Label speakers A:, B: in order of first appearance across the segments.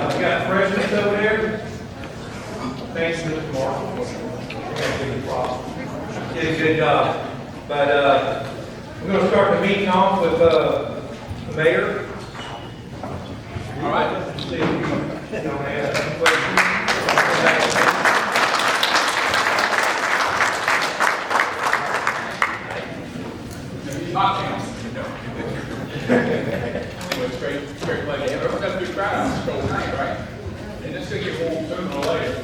A: we got freshmen over there. Thanks, Mr. Mark. Did a good job. But we're going to start the meeting off with the mayor. All right. Let's see if you don't have any questions.
B: It's great pleasure. Everyone got a good crowd. It's cold night, right? And it's going to get warm sooner or later.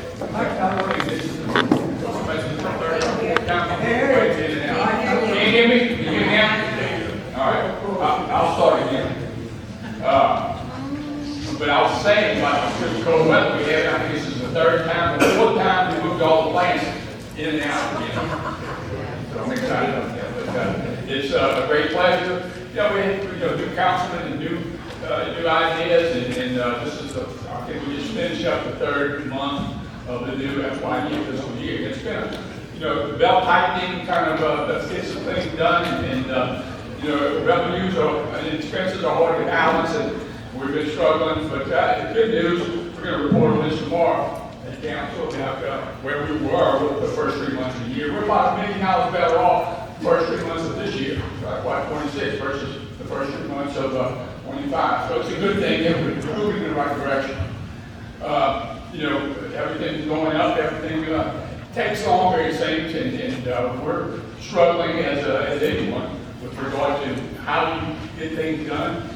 B: This is the third time. Can you hear me? Can you hear me now? All right. I'll start again. But I was saying, like, the cold weather we had, I think this is the third time, the fourth time we moved all the plants in and out again. So I'm excited about that. But it's a great pleasure. We had new councilmen and new ideas, and this is I think we just finished up the third month of the new FYE fiscal year. It's been belt tightening, kind of let's get some things done, and revenues and expenses are hard to balance, and we've been struggling. But the good news, we're going to report on this tomorrow at council about where we were with the first 3 months of the year. We're about $1 million better off first 3 months of this year, like 26 versus the first 3 months of 25. So it's a good thing that we're moving in the right direction. Everything's going up, everything takes longer, it seems, and we're struggling as anyone with regard to how you get things done,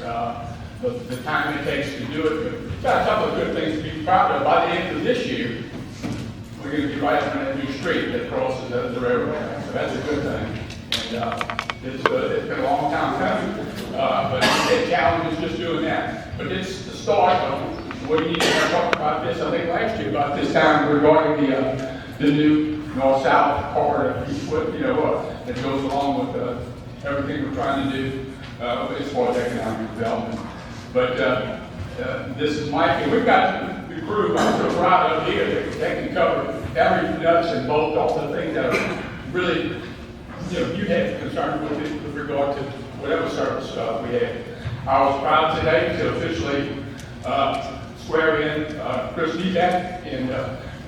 B: the time it takes to do it. But we've got a couple of good things to be proud of. By the end of this year, we're going to be right on that new street that crosses the railroad. So that's a good thing. And it's been a long time coming, but the challenge is just doing that. But it's the start of what you need to talk about this. I think last year about this time regarding the new north-south corridor that goes along with everything we're trying to do as far as economic development. But this is Mike, and we've got the crew I'm so proud of here. They can cover every nuts and bolts, all the things that are really you had concern with regard to whatever service we had. I was proud today to officially swear in Chris Neback and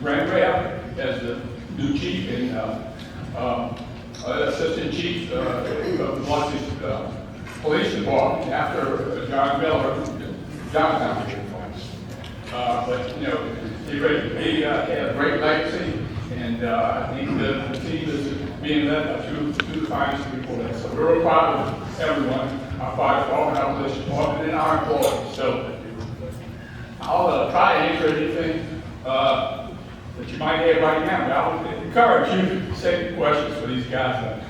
B: Grand Rail as the new chief and assistant chief of the Biloxi Police Department after John Miller, Johnstown here. But he had a great legacy, and I think the team is being led by two of the finest people there. So we're real proud of everyone, our fire department, our police department, and our employees. So I'll try to answer anything that you might have right now, but I would encourage you to save questions for these guys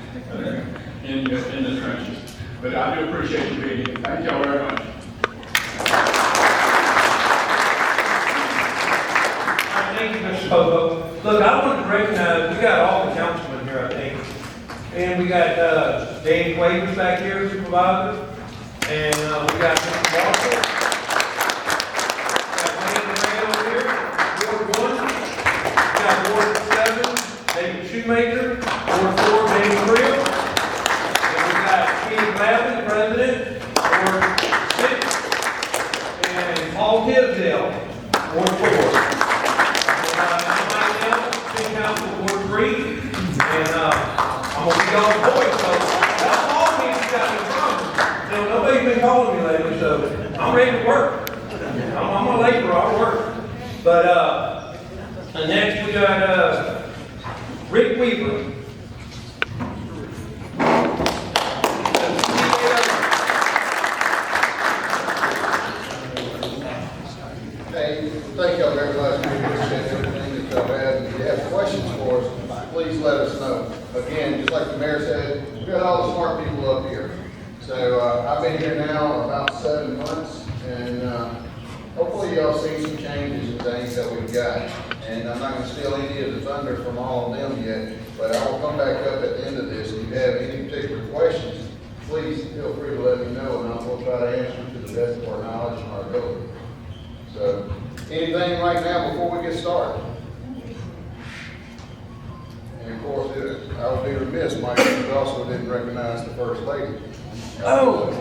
B: in the trenches. But I do appreciate you being here. Thank y'all very much.
A: Thank you, Mr. Popo. Look, I want to recognize, we got all the councilmen here, I think. And we got Danny Quavers back here, supervisor. And we got Mr. Walker. We got Wayne Nail here, Ward 1. We got Ward 7, David Shoemaker. Ward 4, David Creel. And we got Keith Lavin, president, Ward 6. And Paul Tisdale, Ward 4. Ward 3, and I'm gonna be on the voice, so that's all these got me from. Nobody's been calling me lately, so I'm ready to work. I'm a laborer, I'll work. But next we got Rick Weaver.
C: Hey, thank y'all very much. We appreciate everything that y'all had. If you have questions for us, please let us know. Again, just like the mayor said, we've got all the smart people up here. So I've been here now about 7 months, and hopefully y'all see some changes and things that we've got. And I'm not going to steal any of the thunder from all of them yet, but I will come back up at the end of this. If you have any particular questions, please feel free to let me know, and we'll try to answer to the best of our knowledge and our ability. So, anything right now before we get started? And of course, I would be remiss, Mike, if you also didn't recognize the First Lady.
A: Oh!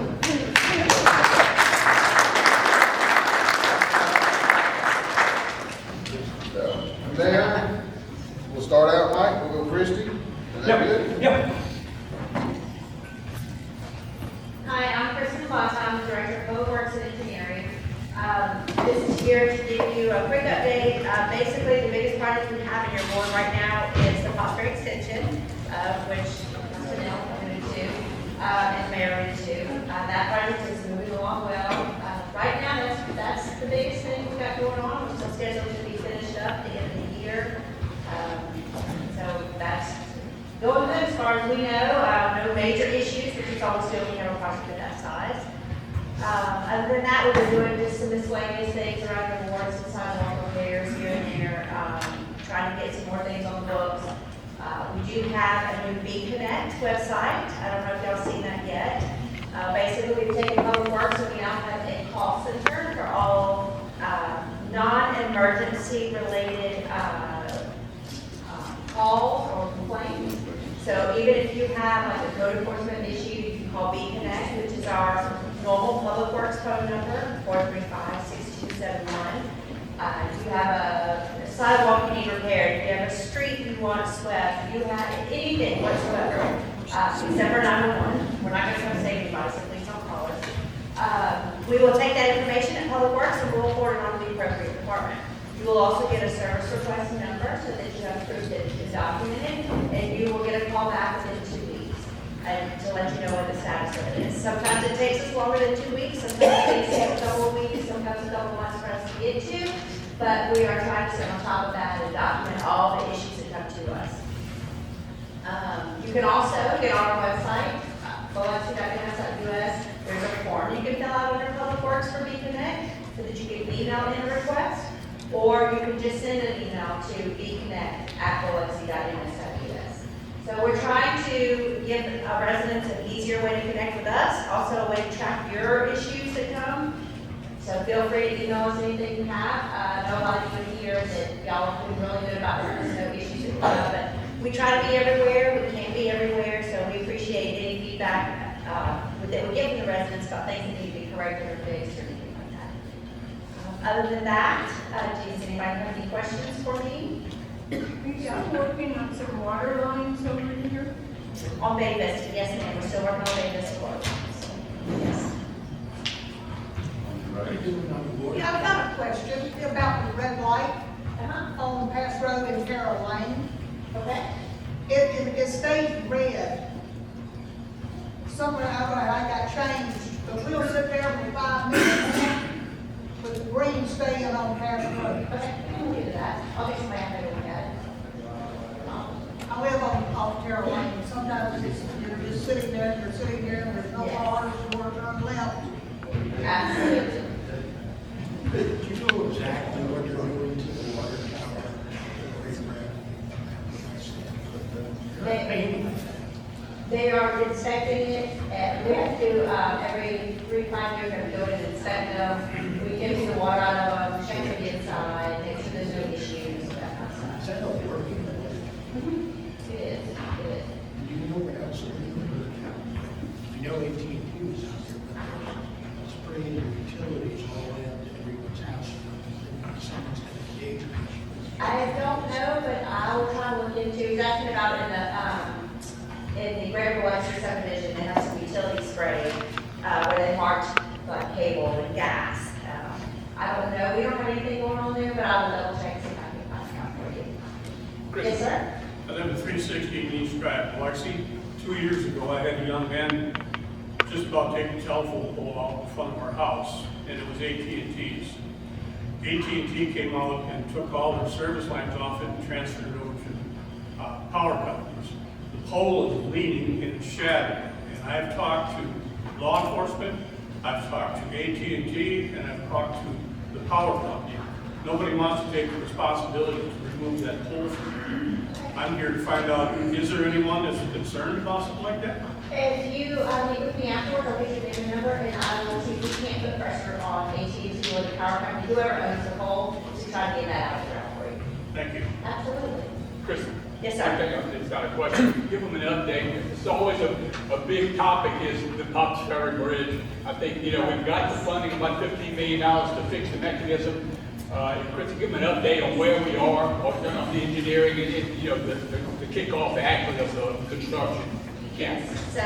D: here to give you a quick update. Basically, the biggest project we have in your board right now is the Foster Extension, which Councilman Nail alluded to, and Mayor alluded to. That project is moving along well. Right now, that's the biggest thing we've got going on. We're still scheduled to be finished up at the end of the year. So that's going good as far as we know. No major issues, which is always good when you have a project of that size. Other than that, we've been doing just some miscellaneous things around the board, some sidewalk repairs here and there, trying to get some more things on the books. We do have a new B-Connect website. I don't know if y'all seen that yet. Basically, we've taken public works and we now have a call center for all non-emergency related calls or complaints. So even if you have like a code enforcement issue, you can call B-Connect, which is our normal public works phone number, 435-6271. If you have a sidewalk you need repaired, if you have a street you want swept, if you have anything whatsoever, except for 911, we're not going to come save anybody, so please don't call us. We will take that information at Public Works and we'll forward it on to the appropriate department. You will also get a service request number so that you have proof that it is documented, and you will get a call back within 2 weeks to let you know what the status of it is. Sometimes it takes us longer than 2 weeks, sometimes it takes a couple of weeks, sometimes a couple of months for us to get to, but we are trying to sit on top of that and document all the issues that come to us. You can also get on our website, biloxi.ns.us. There's a form you can fill out under Public Works for B-Connect so that you can email in a request, or you can just send an email to bconnect@biloxi.ns.us. So we're trying to give residents an easier way to connect with us, also a way to track your issues that come. So feel free to email us anything you have. I know a lot of you here that y'all have been really good about letting us know issues that come up, but we try to be everywhere. We can't be everywhere, so we appreciate any feedback that we get from the residents about things that need to be corrected or fixed or anything like that. Other than that, does anybody have any questions for me?
E: I'm working on some water lines over here.
D: On Bay Vista, yes ma'am, we're still working on Bay Vista Road. Yes.
E: Yeah, I've got a question about the red light on Pass Road in Carroll Lane.
D: Okay.
E: It stays red. Somewhere I got changed, but we'll sit there for 5 minutes with the green staying on Pass Road.
D: Okay, we can do that. I'll get somebody out there to look at it.
E: I live off Carroll Lane, and sometimes you're just sitting there, and there's no
D: Yes.
E: water, or turn left.
D: Absolutely.
F: Do you know exactly what you're doing to the water tower?
D: They are inspecting it, and we have to, every 3-5 years, we go in and inspect them. We empty the water out of them, check the inside, make sure there's no issues, that kind of
F: Is
D: stuff.
F: that not working?
D: It is, it is.
F: Do you know what else? You know AT&T was out there, but spraying their utilities all into everyone's house. Someone's gonna engage.
D: I don't know, but I will try to look into, he's asking about in the Greater Biloxi subdivision, they have some utility spray, where they marked like cable and gas. I don't know, we don't have anything going on there, but I will double check, see if I can find it out for you.
G: Chris,
D: Yes, sir?
G: I live at 316 East Drive, Biloxi. 2 years ago, I had a young man just about take a telephone pole out in front of our house, and it was AT&T's. AT&T came out and took all their service lines off it and transferred it over to power companies. The pole is leaning and it's shattered, and I've talked to law enforcement, I've talked to AT&T, and I've talked to the power company. Nobody wants to take the responsibility to remove that pole from here. I'm here to find out, is there anyone that's concerned about something like that?
D: If you meet with me afterwards, I'll get your name and number, and I will see if we can't put pressure on AT&T or the power company, whoever owns the pole, to try to get that out of there for you.
G: Thank you.
D: Absolutely.
B: Chris?
D: Yes, sir.
B: I think I've just got a question. Give them an update. It's always a big topic is the Pops Ferry Bridge. I think, we've got the funding, about $15 million to fix the mechanism. Chris, give them an update on where we are, what's done on the engineering, and, the kickoff actually of the construction.
D: Yes, so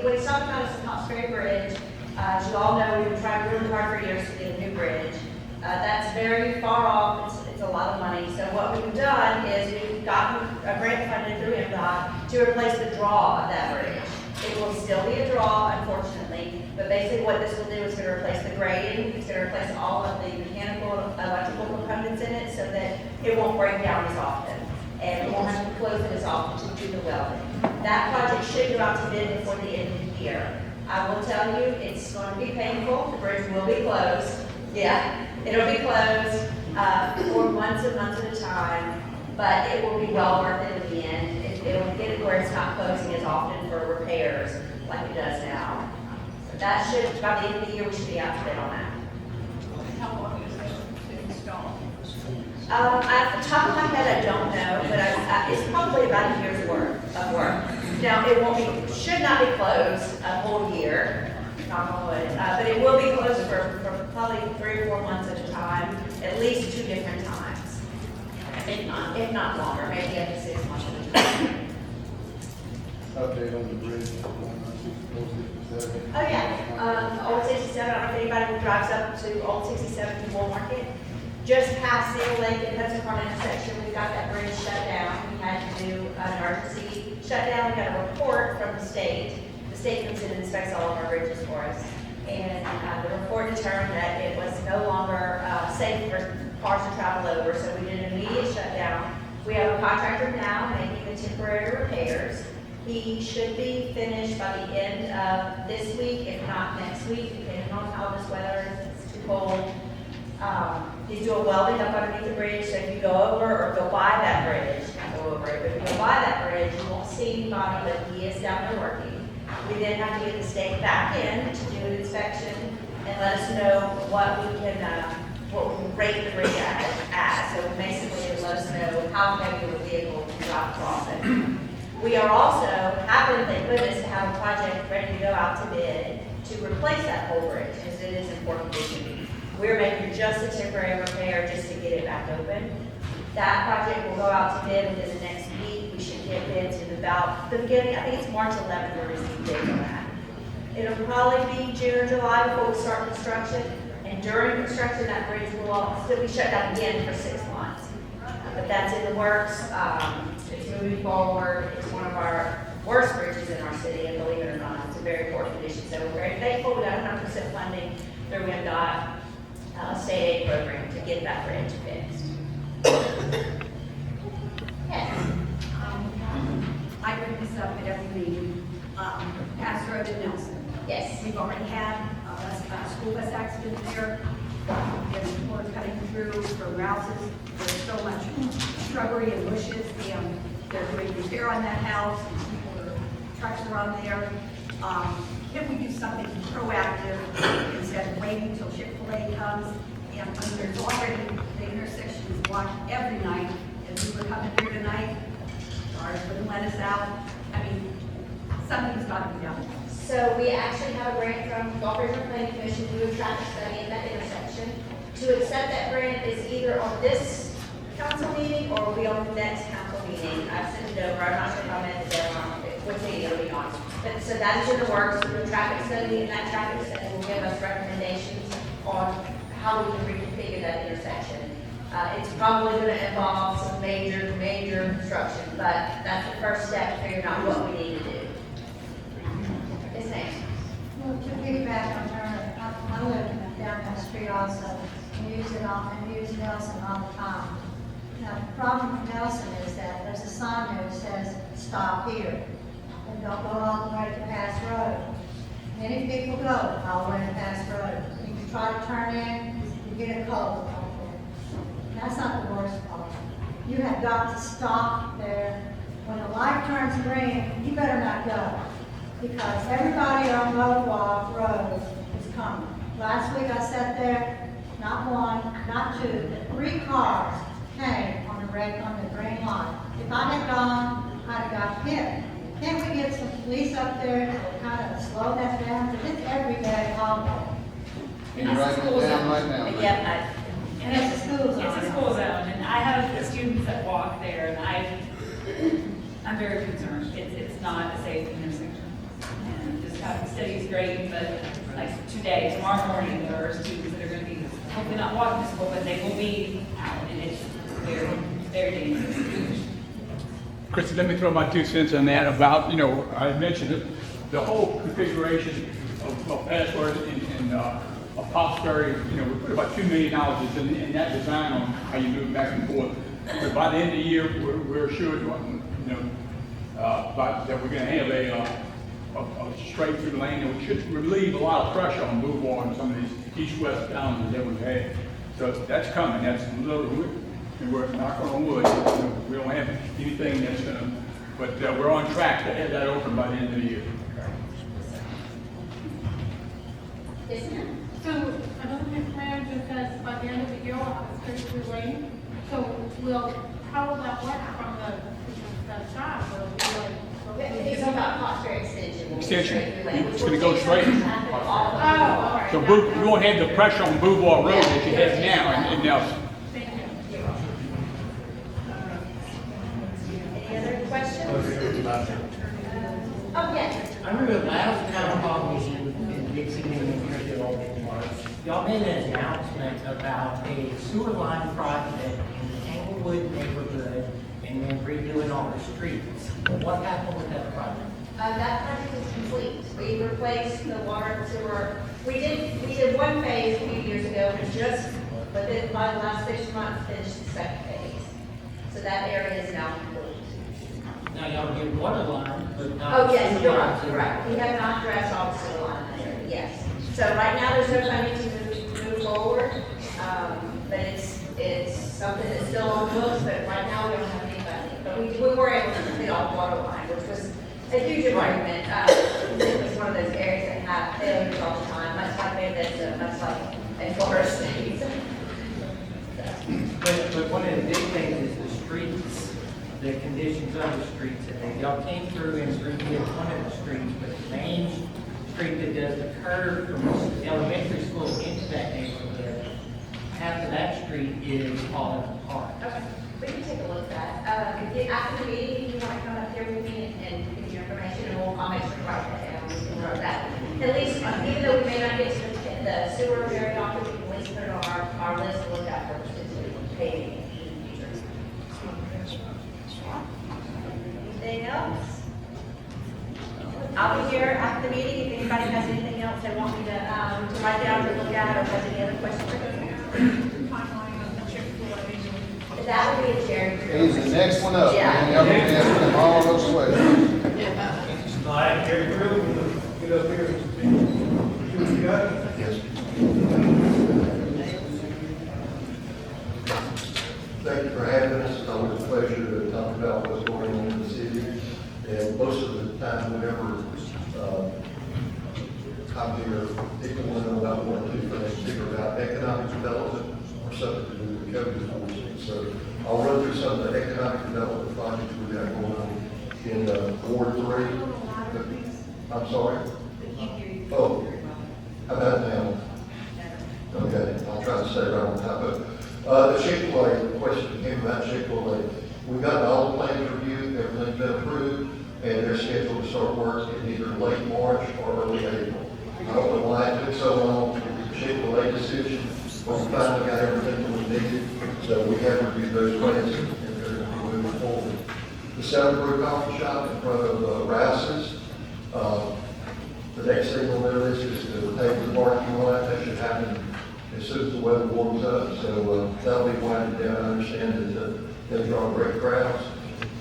D: what he's talking about is the Pops Ferry Bridge. As you all know, we've been trying really hard for years to get a new bridge. That's that's very far off, it's a lot of money. So what we've done is we've gotten a grant funded through MDOT to replace the draw of that bridge. It will still be a draw, unfortunately, but basically what this will do is going to replace the grading, it's going to replace all of the mechanical and electrical components in it so that it won't break down as often. And we won't have to close it as often to do the welding. That project should go out to bid before the end of the year. I will tell you, it's going to be painful, the bridge will be closed. Yeah, it'll be closed for months and months at a time, but it will be well worth it in the end. It'll get it where it's not closing as often for repairs like it does now. So that should, by the end of the year, we should be out to bid on that.
E: How long is it to install?
D: At the top of my head, I don't know, but it's probably about a year's worth of work. Now, it won't be, should not be closed a whole year, knock on wood, but it will be closed for probably 3 or 4 months at a time, at least 2 different times. If not longer, maybe up to 6 months at a time.
C: Update on the bridge.
D: Oh, yeah, Old 67, I don't know if anybody who drives up to Old 67 to Wool Market. Just past Seal Lake and Hudson Farm intersection, we got that bridge shut down. We had to do an emergency shutdown. We got a report from the state. The state comes in and inspects all of our bridges for us. And the report determined that it was no longer safe for cars to travel over, so we did an immediate shutdown. We have a contractor now making the temporary repairs. He should be finished by the end of this week, if not next week, depending on how this weather is. It's too cold. He's doing welding up underneath the bridge, so if you go over or go by that bridge, not go over it, but if you go by that bridge, you won't see anybody, but he is down there working. We then have to get the state back in to do an inspection and let us know what we can rate the bridge at. So basically, it'll let us know how heavy the vehicle can drive across it. We are also happy, thank goodness, to have a project ready to go out to bid to replace that whole bridge, because it is important issue. We're making just a temporary repair just to get it back open. That project will go out to bid within the next week. We should get bids in about the beginning, I think it's March 11th, we'll receive bids on that. It'll probably be June or July before we start construction. And during construction, that bridge will still be shut down again for 6 months. But that's in the works. It's moving forward. It's one of our worst bridges in our city, and believe it or not, it's a very poor condition. So we're very thankful. We got 100% funding through MDOT state aid program to get that bridge fixed. Yes.
H: I bring this up at every meeting. Pass Road in Nelson.
D: Yes.
H: We've already had a school bus accident there. There's people cutting through for rouses. There's so much shrubbery and bushes, and they're doing repair on that house. Trucks are on there. Can we do something proactive instead of waiting until Chick-fil-A comes? And there's already, the intersection is blocked every night. As we were coming here tonight, cars wouldn't let us out. I mean, something's got to be done.
D: So we actually have a grant from Gulf Region Planning Commission to do a traffic study in that intersection. To accept that grant is either on this council meeting or will be on the next council meeting. I've sent it over. I'm not sure if I'm at the deadline, which meeting it'll be on. But so that is in the works. We'll do a traffic study, and that traffic study will give us recommendations on how we can reconfigure that intersection. It's probably going to involve some major construction, but that's the first step to figuring out what we need to do. Yes, ma'am.
E: Well, to piggyback on her, I live down that street also, and use Nelson all the time. Now, the problem with Nelson is that there's a sign there that says, "Stop here," and don't go all the way to Pass Road. Many people go all the way to Pass Road. You can try to turn in, you get a cold. That's not the worst part. You have got to stop there. When the light turns green, you better not go, because everybody on Roadwalk Road is coming. Last week I sat there, not one, not two, but 3 cars came on the green light. If I had gone, I'd have got hit. Can't we get some police up there to kind of slow that down? Because it's every day all day.
C: Can you write it down right now?
D: Yep,
E: And it's a school zone.
I: It's a school zone, and I have students that walk there, and I'm very concerned. It's not a safe intersection. And this traffic study is great, but like today, tomorrow morning, there are students that are going to be hopefully not walking to school, but they will be out, and it's very, very dangerous.
B: Christy, let me throw my 2 cents on that about, I mentioned it, the whole configuration of password and of Posterity, we put about $2 million in that design on how you move back and forth. But by the end of the year, we're assured, that we're going to have a straight through lane, which should relieve a lot of pressure on Boulevard and some of these east-west challenges that we've had. So that's coming. That's a little, and we're knocking on wood. We don't have anything that's going to, but we're on track to have that open by the end of the year.
D: Yes, ma'am.
J: So, I don't think Mayor just says by the end of the year, we'll have a straight through lane. So, how will that work from the start? Will it be like?
D: It's about Foster extension. We'll be
B: Extension.
D: straight through lane,
B: It's
D: which
B: gonna
D: will
B: go
D: take
B: straight.
D: some traffic off of
J: Oh, all right.
B: So you won't have the pressure on Boulevard Road that you have now and Nelson.
J: Thank you.
D: Any other questions? Oh, yes.
K: I remember the last town hall meeting in Dixie, New Hampshire, y'all made an announcement about a sewer line project in the Englewood neighborhood and then redoing all the streets. What happened with that project?
D: That project is complete. We replaced the water and sewer. We did one phase a few years ago, and just within by the last 6 months, finished the second phase. So that area is now complete.
K: Now y'all did water line, but not.
D: Oh, yes,
K: sewer
D: you're
K: lines.
D: right, you're right. We have not addressed all the sewer line in that area, yes. So right now, there's no funding to move forward, but it's something that's still on the books, but right now, we don't have any funding. But we were able to complete all the water line, which was a huge improvement. It was one of those areas that have failures all the time, much like Bethesda, much like in Florida State.
K: But one of the big things is the streets, the conditions of the streets. And y'all came through and redid one of the streets, but the main street that does the curve from the elementary school into that neighborhood, half of that street is falling apart.
D: Okay, we can take a look at that. After the meeting, if you want to come up here with me and give your information, and I'll make sure to write that down. We can write that. At least, even though we may not get to the sewer very often, we can at least put it on our list to look at for paving in the future. Anything else? I'll be here after the meeting if anybody has anything else they want me to write down or look at, or has any other questions for me. That will be a Jerry.
C: He's the next one up.
D: Yeah.
C: And everybody has them all those questions.
A: All right, Gary Crew, get up here and see what you got.
L: Yes. Thank you for having us. It's always a pleasure to talk about what's going on in the city. And most of the time, whenever I'm here, people want to know about one or two things, either about economic development or something to do with the code enforcement. So I'll run through some of the economic development projects we got going on in Ward 3. I'm sorry? Oh, how about now? Okay, I'll try to stay right on top of it. The Chick-fil-A question came about Chick-fil-A. We got all the plans reviewed, everything's been approved, and they're scheduled to start work in either late March or early April. I don't know why it took so long to get the Chick-fil-A decision, but we finally got everything that we needed, so we have reviewed those plans and they're going to be moving forward. The Southbrook Coffee Shop in front of Rouse's, the next thing on their list is to pave the parking lot. That should happen as soon as the weather warms up, so that'll be winding down. I understand that they draw great crowds.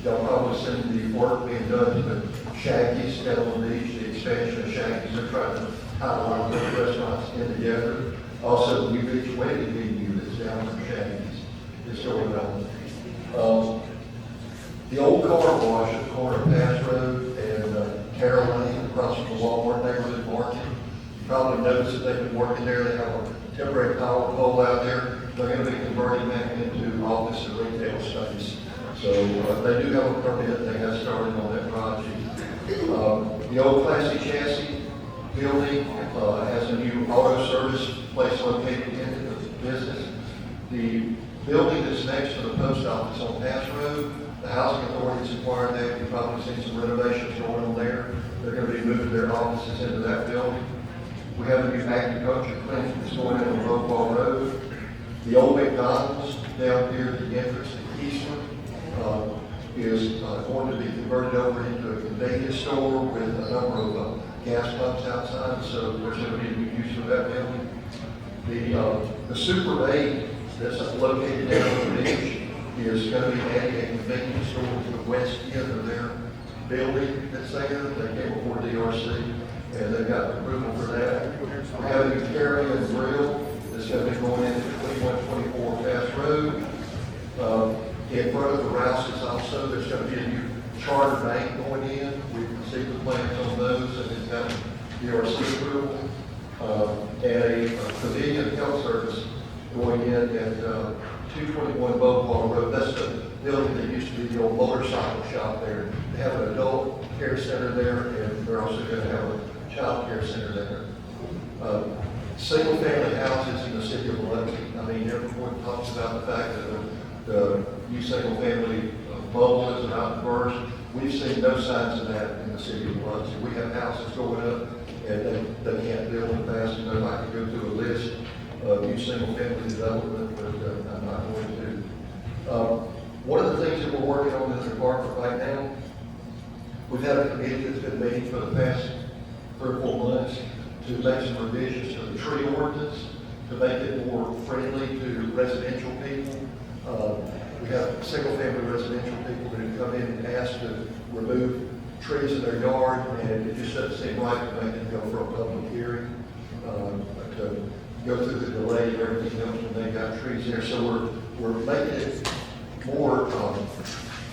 L: Y'all probably seen the work being done to Shaggy's down on the beach, the expansion of Shaggy's. They're trying to tie a lot of those restaurants in together. Also, the new beach wedding venue that's down from Shaggy's is going on. The old car wash at the corner of Pass Road and Carroll Lane across from the Walmart neighborhood market. You probably noticed that they've been working there. They have a temporary power pole out there. They're going to be converting that into office and retail space. So they do have a permit. They have started on that project. The old Classy Chassis building has a new auto service place located in the business. The building that's next to the post office on Pass Road, the housing authority's acquired that. You've probably seen some renovations going on there. They're going to be moving their offices into that building. We have a new agriculture clinic that's going in on Rockwall Road. The old McDonald's down here at the entrance to Eastland is going to be converted over into a convenience store with a number of gas pumps outside, so there's going to be a new use for that building. The Super 8 that's located down on the beach is going to be adding a convenience store to the west end of their building that's there. They came before DRC, and they've got approval for that. We have a new carry-in grill that's going to be going into 2124 Fast Road. In front of the Rouses also, there's going to be a new charter bank going in. We've received the plans on those, and it's got DRC approval. And a pavilion health service going in at 221 Boatwall Road. That's the building that used to be the old motorcycle shop there. They have an adult care center there, and they're also going to have a child care center there. Single-family houses in the city of Biloxi. I mean, everyone talks about the fact that the new single-family bubble is about to burst. We've seen no signs of that in the city of Biloxi. We have houses going up, and they can't build them fast enough. I can go through a list of new single-family development, but I'm not going to. One of the things that we're working on in the department right now, we've had a committee that's been meeting for the past 3 or 4 months to make some revisions to the tree ordinance, to make it more friendly to residential people. We have single-family residential people that have come in and asked to remove trees in their yard, and it just doesn't seem right to make them go for a public hearing, to go through the delay and everything else when they got trees there. So we're making it more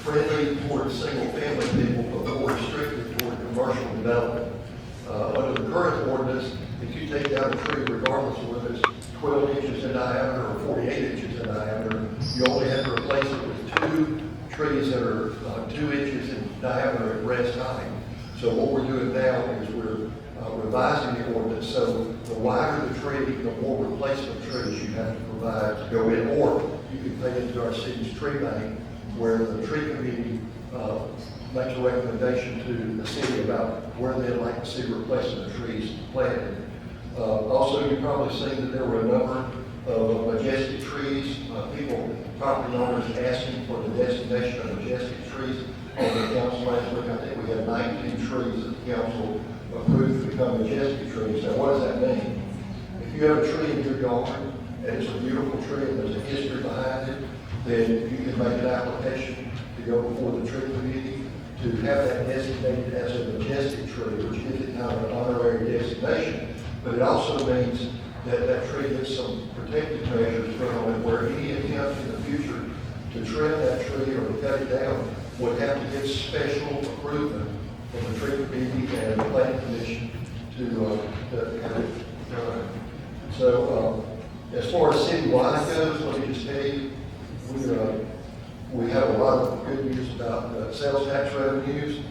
L: friendly toward single-family people, but more restricted toward commercial development. Under the current ordinance, if you take down a tree, regardless of whether it's 12 inches in diameter or 48 inches in diameter, you only have to replace it with 2 trees that are 2 inches in diameter at rest height. So what we're doing now is we're revising the ordinance, so the wider the tree, the more replacement trees you have to provide to go in, or you can pay into our city's tree bank, where the tree committee makes a recommendation to the city about where they'd like to see replacement trees planted. Also, you've probably seen that there were a number of majestic trees. Property owners asking for the designation of majestic trees on the council last week. I think we had 19 trees that the council approved to become majestic trees. Now, what does that mean? If you have a tree in your yard and it's a beautiful tree and there's a history behind it, then you can make an application to go before the tree committee to have that designated as a majestic tree, which gives it kind of an honorary designation. But it also means that that tree gets some protective measures put on it, where any attempt in the future to trim that tree or to cut it down would have to get special approval from the tree committee and the planning commission to have it done. So as far as citywide goes, let me just tell you, we have a lot of good news about sales tax revenues.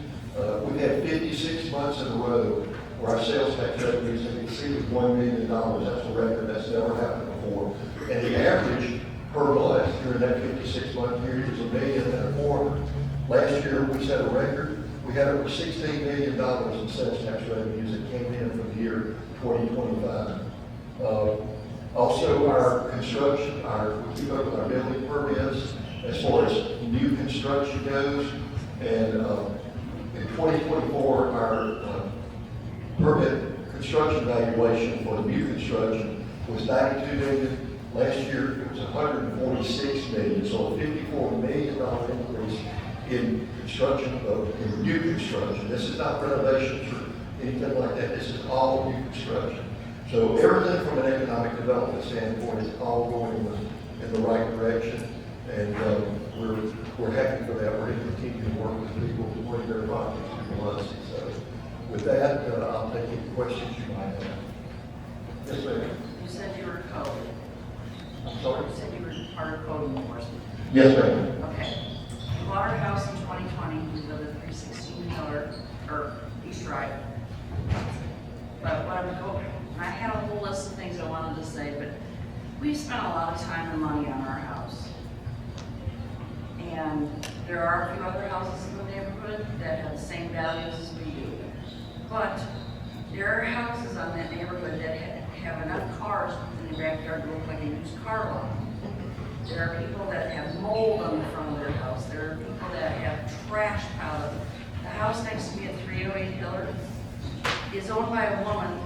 L: We've had 56 months in a row where our sales tax revenues have exceeded $1 million. That's a record that's never happened before. And the average per month during that 56-month period is $1.25 million. Last year, we set a record. We had over $16 million in sales tax revenues that came in from the year 2025. Also, our construction, we keep up with our building permits as far as new construction goes. And in 2024, our permit construction valuation for the new construction was $92 million. Last year, it was $146 million. So a $54 million increase in construction, in new construction. This is not renovations or anything like that. This is all new construction. So everything from an economic development standpoint is all going in the right direction, and we're happy for that. We're going to continue to work with people to bring their projects to Biloxi. So with that, I'll take any questions you might have. Yes, ma'am.
M: You said you were code.
L: I'm sorry?
M: You said you were part of code enforcement.
L: Yes, ma'am.
M: Okay. You bought our house in 2020, we built a 316 Miller, or East Drive. But what I'm going, I had a whole list of things I wanted to say, but we've spent a lot of time and money on our house. And there are a few other houses in the neighborhood that have the same values as we do. But There are houses on that neighborhood that have enough cars in the backyard to look like a used car lot. There are people that have mold on the front of their house. There are people that have trash piled up. The house next to me at 308 Hiller is owned by a woman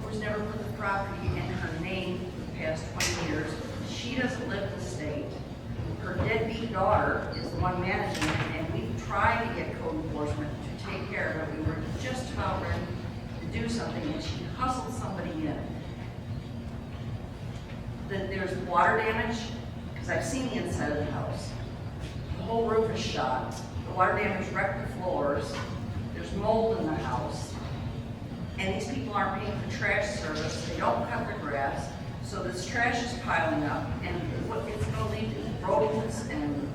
M: who's never put the property in her name for the past 20 years. She doesn't live in the state. Her deadbeat daughter is the one managing it, and we've tried to get code enforcement to take care of it. We were just about ready to do something, and she hustled somebody in. There's water damage, because I've seen the inside of the house. The whole roof is shot. The water damage wrecked the floors. There's mold in the house. And these people aren't paying for trash service. They don't cut their grass. So this trash is piling up, and what it's going to lead to rodents and...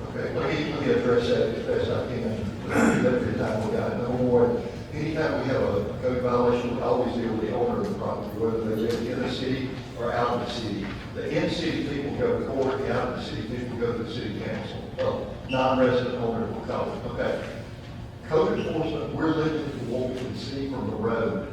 L: Okay, let me address that as best I can. Every time we got no more. Anytime we have a code violation, we always deal with the owner of the property, whether they live in the city or out of the city. The in-city people go to court, the out of the city people go to the city council. Well, non-resident owner will call it. Okay. Code enforcement, we're limited to what we can see from the road.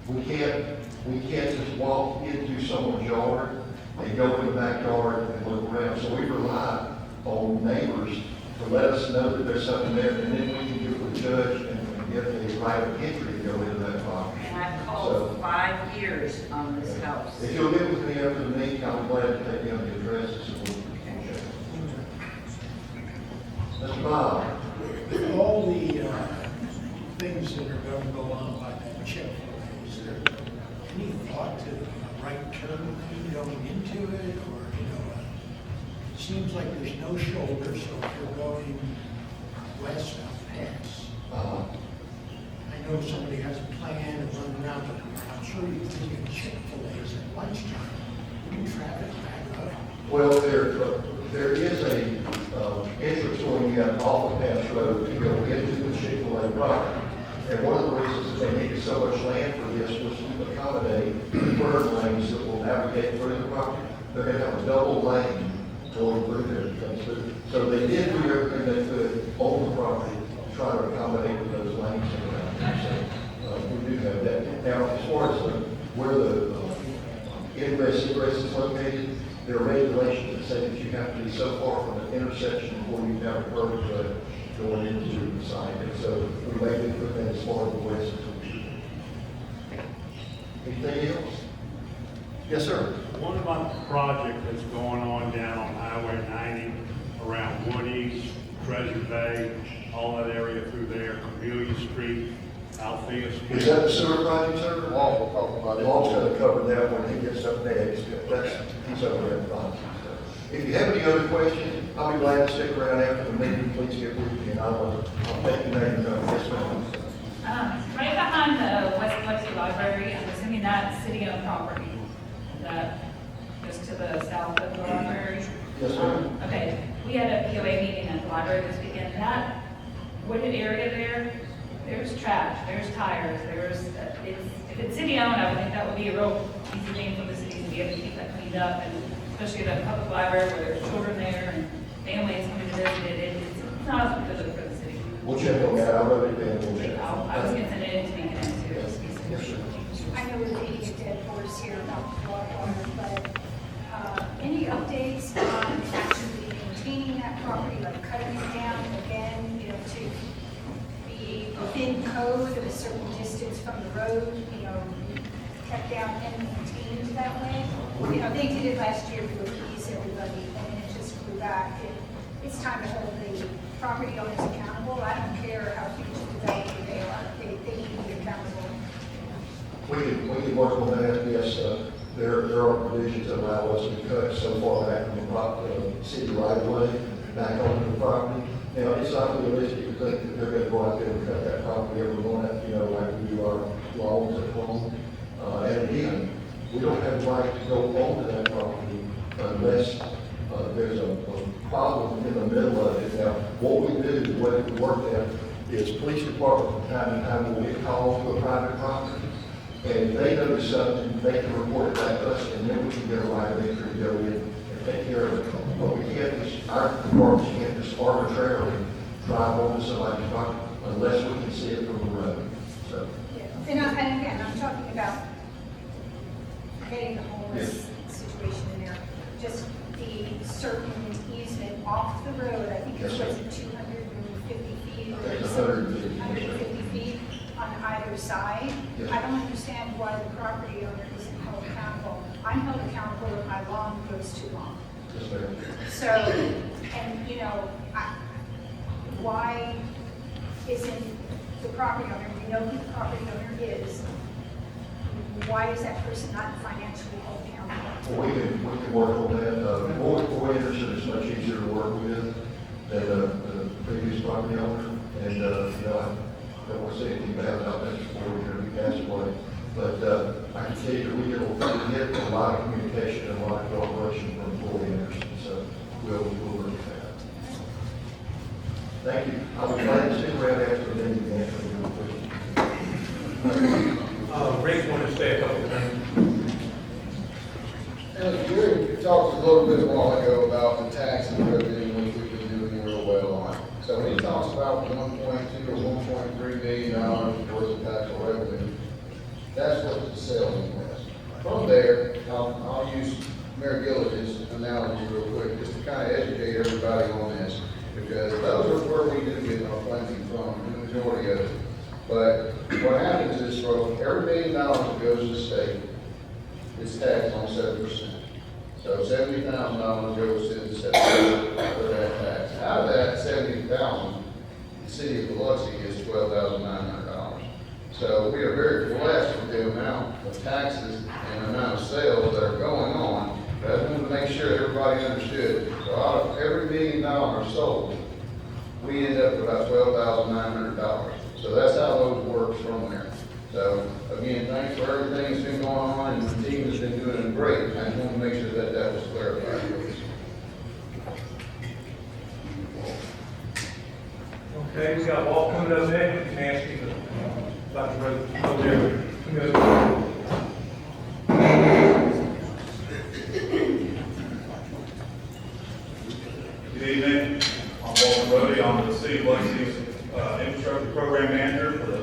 L: We can't just walk into someone's yard and go in the backyard and look around. So we rely on neighbors to let us know that there's something there, and then we can get with the judge and get the right of entry to go into that property.
M: And I've called 5 years on this house.
L: If you'll get with me after the meeting, I'll be glad to take you on the addresses. Mr. Bob.
F: All the things that are going to go on by that Chick-fil-A, is there any thought to a right turn going into it, or, it seems like there's no shoulder, so if you're going west of Pass, I know somebody has a plan of running around, but I'm sure you think of Chick-fil-A's at lunchtime, wouldn't traffic back up?
L: Well, there is a entrance going in off of Pass Road to go into the Chick-fil-A property. And one of the reasons that they needed so much land for this was to accommodate turn lanes that will navigate through the property. They're going to have a double lane going through there. So they did do everything they could on the property to try to accommodate those lanes around there. So we do have that. Now, as far as where the egress is located, there are regulations that say that you have to be so far from the intersection before you have a curb going into the site. And so we made it put that as far as the west as we should. Anything else? Yes, sir.
G: What about the project that's going on down on Highway 90 around Woody's, Treasure Bay, all that area through there, Amelia Street, Althea Street?
L: Is that the sewer project, sir?
C: Law will talk about it.
L: Law's gonna cover that when he gets up next. He's over there in front. If you have any other questions, I'll be glad to stick around after the meeting. Please get with me, and I'll take your name. Yes, ma'am.
I: Right behind the West Biloxi Library, I'm assuming that's city-owned property. That goes to the south of the library.
L: Yes, ma'am.
I: Okay, we had a POA meeting at the library this weekend. That wooded area there, there's trash, there's tires, if it's city-owned, I would think that would be a real easy thing for the city to be able to keep that cleaned up, and especially the public library where there's children there and families coming to visit it. It's not as good for the city.
L: We'll check on that. I'll write it down. We'll check.
I: I was consented to be connected to
L: Yes, sir.
H: I know we're beating a dead horse here about the water, but any updates on actually maintaining that property, like cutting it down again, to be within code of a certain distance from the road, cut down and maintained that way? They did it last year to appease everybody, and then it just grew back. It's time to hold the property owners accountable. I don't care how huge the developer they are, they need to be accountable.
L: We can work on that. Yes, there are provisions that allow us to cut so far back from the city right of way back onto the property. Now, it's not realistic to think that they're going to go out there and cut that property every morning, like we do our lawns at home. And again, we don't have the right to go onto that property unless there's a problem in the middle of it. Now, what we do, the way we work that, is police department from time to time will get called to a private property. And if they notice something, they can report it back to us, and then we can get a right of entry to go in and take care of it. But we can't just, our departments can't just arbitrarily drive onto somebody's property unless we can see it from the road. So.
H: Yeah, And again, I'm talking about getting the homeless situation in there, just the certain easement off the road, I think it's
L: Yes,
H: was 250 feet or
L: It's
H: something,
L: 150.
H: 150 feet on either side.
L: Yes.
H: I don't understand why the property owner isn't held accountable. I'm held accountable if my lawn goes too long.
L: Yes, ma'am.
H: So, and you know, why isn't the property owner, we know who the property owner is, why is that person not financially held accountable?
L: Well, we can work on that. Boy Anderson is much easier to work with than the previous property owner. And, you know, I don't want to say anything bad about that before we're going to be passed away. But I can tell you that we get a lot of communication and a lot of cooperation from Boy Anderson. So we'll work with that. Thank you. I was glad to see where I asked for them to answer your question.
A: Rick wanted to say a couple of things.
C: And Gary talked a little bit a while ago about the tax and revenue, which we've been doing real well on. So when he talks about 1.2 or 1.3 million dollars worth of taxable revenue, that's what the sales was. From there, I'll use Mayor Gilligan's analogy real quick, just to kind of educate everybody on this, because those are where we do get our funding from, the majority of it. But what happens is, for every $1 million that goes to the state, it's taxed on 7%. So $70,000 goes to the state for that tax. Out of that $70,000, the City of Biloxi gets $12,900. So we are very blessed with the amount of taxes and the amount of sales that are going on. But I wanted to make sure everybody understood. So out of every $1 million sold, we end up with about $12,900. So that's how those work from there. So again, thanks for everything that's been going on, and the team has been doing great. I just want to make sure that that was clarified.
A: Okay, we got Walt coming up next. We can ask you about the road over there.
N: Good evening. I'm Walt Brody. I'm the City of Biloxi's infrastructure program manager for the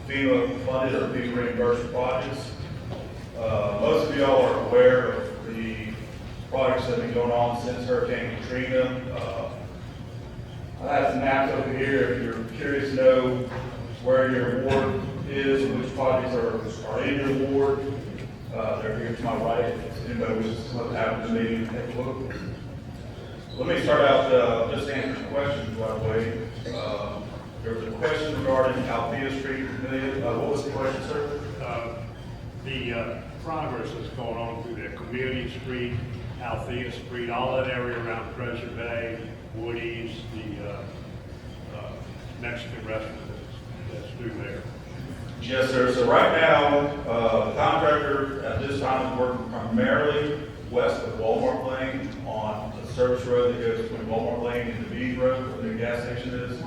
N: FEMA funded or FEMA reimbursed projects. Most of y'all are aware of the projects that have been going on since Hurricane Katrina. I have some maps over here if you're curious to know where your ward is and which projects are in your ward. They're here to my right. If anybody wishes to come after the meeting, take a look. Let me start out just answering questions right away. There was a question regarding Althea Street. What was the question, sir?
G: The progress that's going on through there, Community Street, Althea Street, all that area around Treasure Bay, Woody's, the Mexican restaurant that's through there.
N: Yes, sir. So right now, the contractor at this time is working primarily west of Walmart Lane on the service road that goes between Walmart Lane and the Bees Road, where the new gas station is.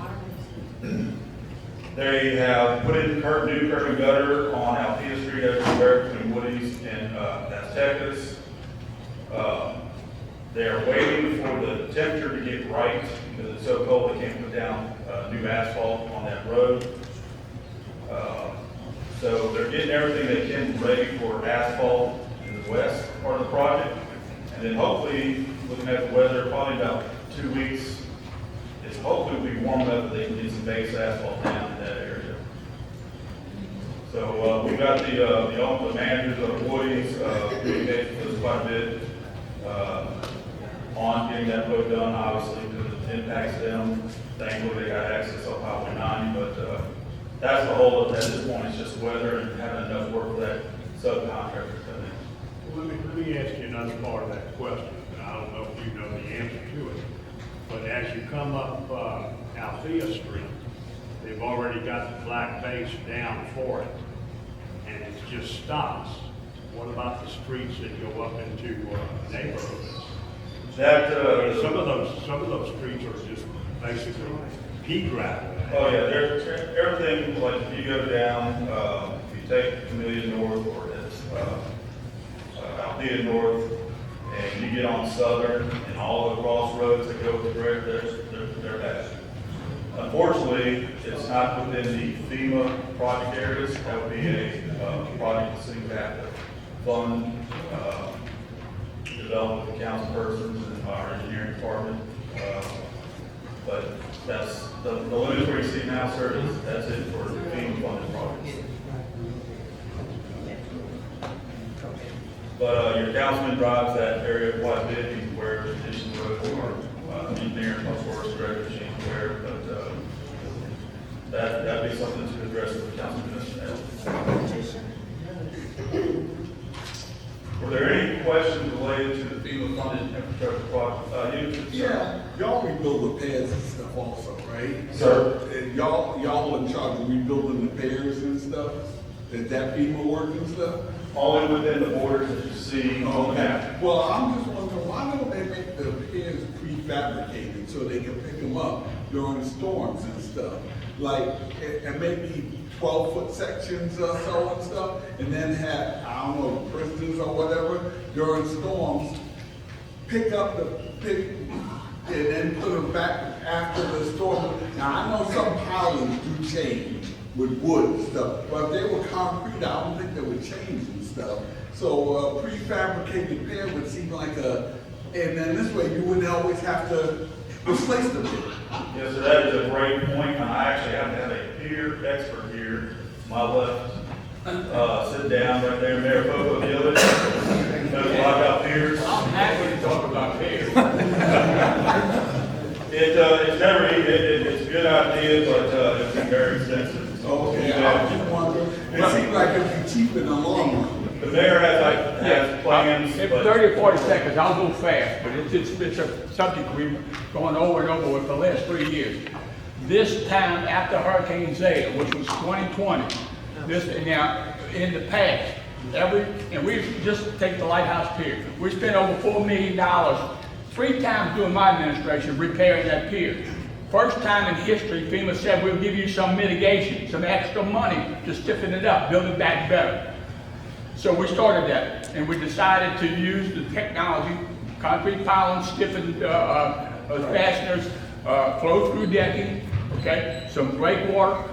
N: They have put in new curb and gutter on Althea Street everywhere between Woody's and Aztecas. They're waiting for the temperature to get right because it's so cold they can't put down new asphalt on that road. So they're getting everything they can ready for asphalt in the west part of the project. And then hopefully, looking at the weather, probably about 2 weeks, it's hopefully will be warm enough that they can get some base asphalt down in that area. So we've got the managers of Woody's communicating with us quite a bit on getting that road done, obviously, because it impacts them. Thankfully, they got access up Highway 90, but that's the whole of at this point. It's just weather and having enough work for that subcontractor to come in.
G: Well, let me ask you another part of that question, and I don't know if you know the answer to it. But as you come up Althea Street, they've already got the black base down for it, and it just stops. What about the streets that go up into neighborhoods? Some of those streets are just basically pea gravel.
N: Oh yeah, there's everything. Like if you go down, if you take Camellia North or it's Althea North, and you get on Southern and all the crossroads that go to the direct, they're bad. Unfortunately, it's not within the FEMA project areas. That would be a project the city would have to fund, develop with the council persons and our engineering department. But that's, the limit where you see now, sir, is that's it for FEMA funded projects. But your councilman drives that area quite a bit. He's aware of the conditions of the road, or engineering, of course, director, she's aware. But that'd be something to address with the councilman. Were there any questions related to the FEMA funded infrastructure project?
O: Yeah, y'all rebuild the pads and stuff also, right?
N: Sir?
O: And y'all in charge of rebuilding the piers and stuff? Is that FEMA work and stuff?
N: Only within the borders that you see on the map.
O: Well, I'm just wondering, why don't they make the piers prefabricated so they can pick them up during storms and stuff? Like, and maybe 12-foot sections or so and stuff, and then have, I don't know, prisoners or whatever, during storms, pick up and then put them back after the storm. Now, I know some pilings do change with wood and stuff, but if they were concrete, I don't think they would change and stuff. So prefabricated pier would seem like and then this way you wouldn't always have to replace the pier.
N: Yes, sir, that is a great point, and I actually happen to have a pier expert here, to my left, sit down right there, Mayor Popo, the other, knows a lot about piers.
B: I'm happy to talk about piers.
N: It's never, it's a good idea, but it's very expensive.
O: Okay, I was just wondering, it seems like it'd be cheap in the long run.
N: The mayor has plans,
B: In
N: but
B: 30 or 40 seconds, I'll go fast, but it's a subject we've gone over and over with for the last 3 years. This time after Hurricane Zeta, which was 2020, now in the past, and we just take the Lighthouse Pier, we spent over $4 million 3 times during my administration repairing that pier. First time in history, FEMA said we'll give you some mitigation, some extra money to stiffen it up, build it back better. So we started that, and we decided to use the technology, concrete pilings, stiffened fasteners, flow-through decking, okay, some breakwater,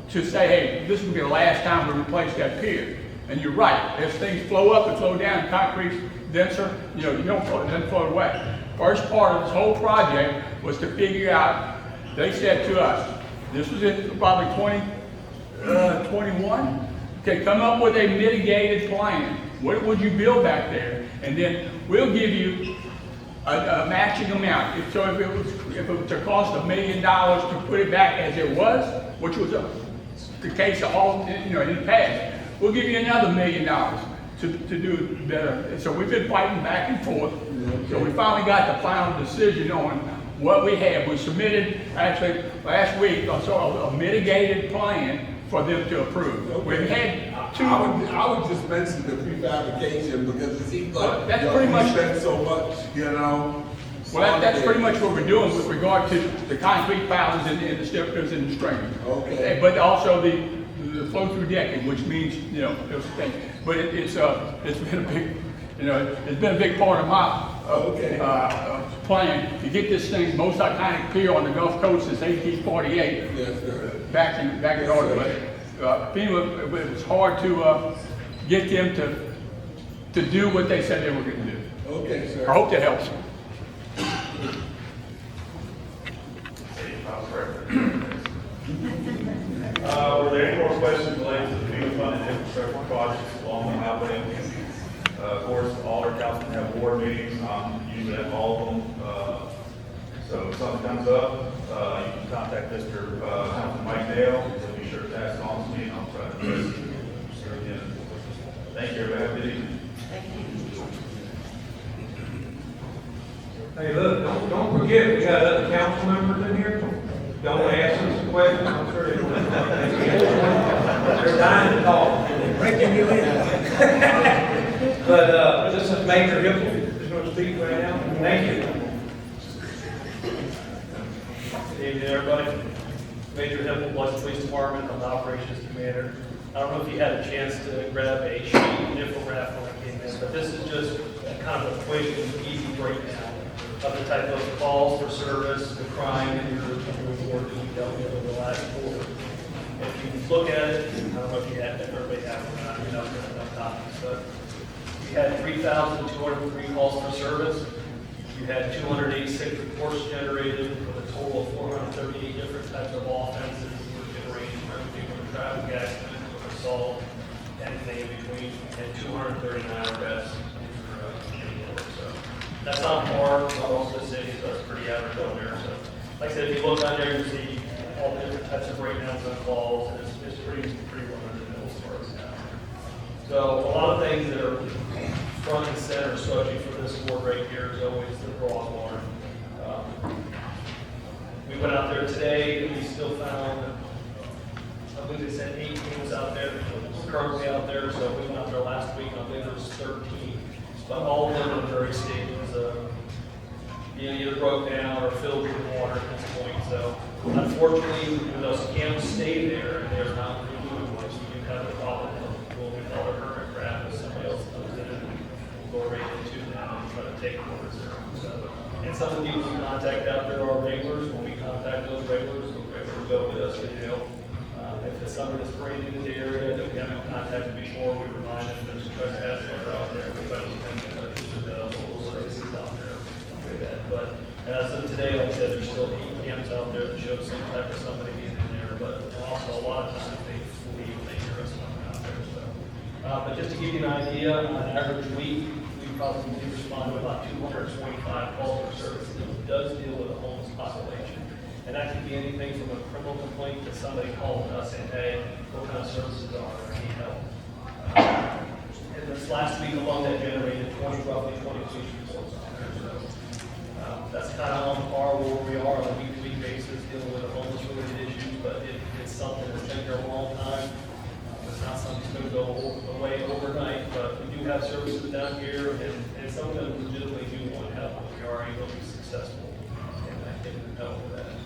B: to say, hey, this will be the last time we replace that pier. And you're right, as things flow up and flow down, concrete's denser, you don't float, it doesn't float away. First part of this whole project was to figure out, they said to us, this was in probably 2021, okay, come up with a mitigated plan. What would you build back there? And then we'll give you a matching amount. If it was to cost $1 million to put it back as it was, which was the case of all, in the past, we'll give you another $1 million to do better. So we've been fighting back and forth. So we finally got the final decision on what we have. We submitted, actually, last week, a mitigated plan for them to approve.
O: Okay.
B: We've had 2.
O: I would just mention the prefabrication because it seems like
B: That's pretty much
O: spend so much,
B: Well, that's pretty much what we're doing with regard to the concrete pilings and the stiffeners and the stringers.
O: Okay.
B: But also the flow-through decking, which means, those things. But it's been a big, it's been a big part of my plan to get this thing, most iconic pier on the Gulf Coast since 1848.
O: Yes, sir.
B: Back in order. But FEMA, it was hard to get them to do what they said they were going to do.
O: Okay, sir.
B: I hope that helps.
N: were there any more questions related to the FEMA funded infrastructure projects along the highway? Of course, all our councilmen have board meetings, usually at all of them. So if something comes up, you can contact Mr. Councilman Mike Nail, he'll be sure to pass it on to me, and I'll try to address it. So again, thank you, everybody, have a good evening.
A: Hey, look, don't forget, we got other council members in here. Don't ask us a question, I'm sure they will. They're dying to talk.
F: Breaking you in.
A: But, this is Major Hipple, who's going to speak right now. Thank you.
P: Good evening, everybody. Major Hipple, Biloxi Police Department, I'm the operations commander. I don't know if you had a chance to grab a sheet infographic when I came in, but this is just kind of a quick and easy breakdown of the type of calls for service, the crime in your ward that we dealt with over the last quarter. If you look at it, I don't know if you had, everybody had one, you know, enough copies, but we had 3,203 calls for service. You had 286 reports generated with a total of 438 different types of offenses, which can range from everything from a traffic accident to assault, anything in between, and 239 arrests. So that's on par with most of the cities, so it's pretty average on there. So, like I said, if you look on there, you see all the different types of breakdowns on calls, and it's pretty well under the middle as far as that. So a lot of things that are front and center, especially for this board right here, is always the broad barn. We went out there today, and we still found, I believe they said 8 teams out there, currently out there, so we went out there last week, I believe there was 13. But all of them are very stages of either broke down or filled with water at this point. So unfortunately, when those camps stay there and they're not renewed, you do have a problem of what we call a hermit crab, if somebody else comes in and go right into them and try to take orders there. So, and some of the people we contact out there are regulars. When we contact those regulars go with us to jail. If it's somebody that's brand new to the area that we haven't contacted before, we remind them there's trespassers out there. We try to look into the local services out there. But as of today, like I said, there's still 8 camps out there that show some type of somebody being in there. But also a lot of times they flee when they hear us coming out there. So, but just to give you an idea, on an average week, we probably respond to about 225 calls for service that does deal with a homeless population. And that can be anything from a criminal complaint to somebody calling us saying, hey, what kind of services are there? I need help. And this last week alone, that generated roughly 20 police reports on there. So that's kind of on par where we are on a week-to-week basis dealing with the homeless-related issues, but it's something that's been there a long time. It's not something that's going to go away overnight, but we do have services down here, and some of them legitimately do want help, and we are able to be successful in getting them help with that.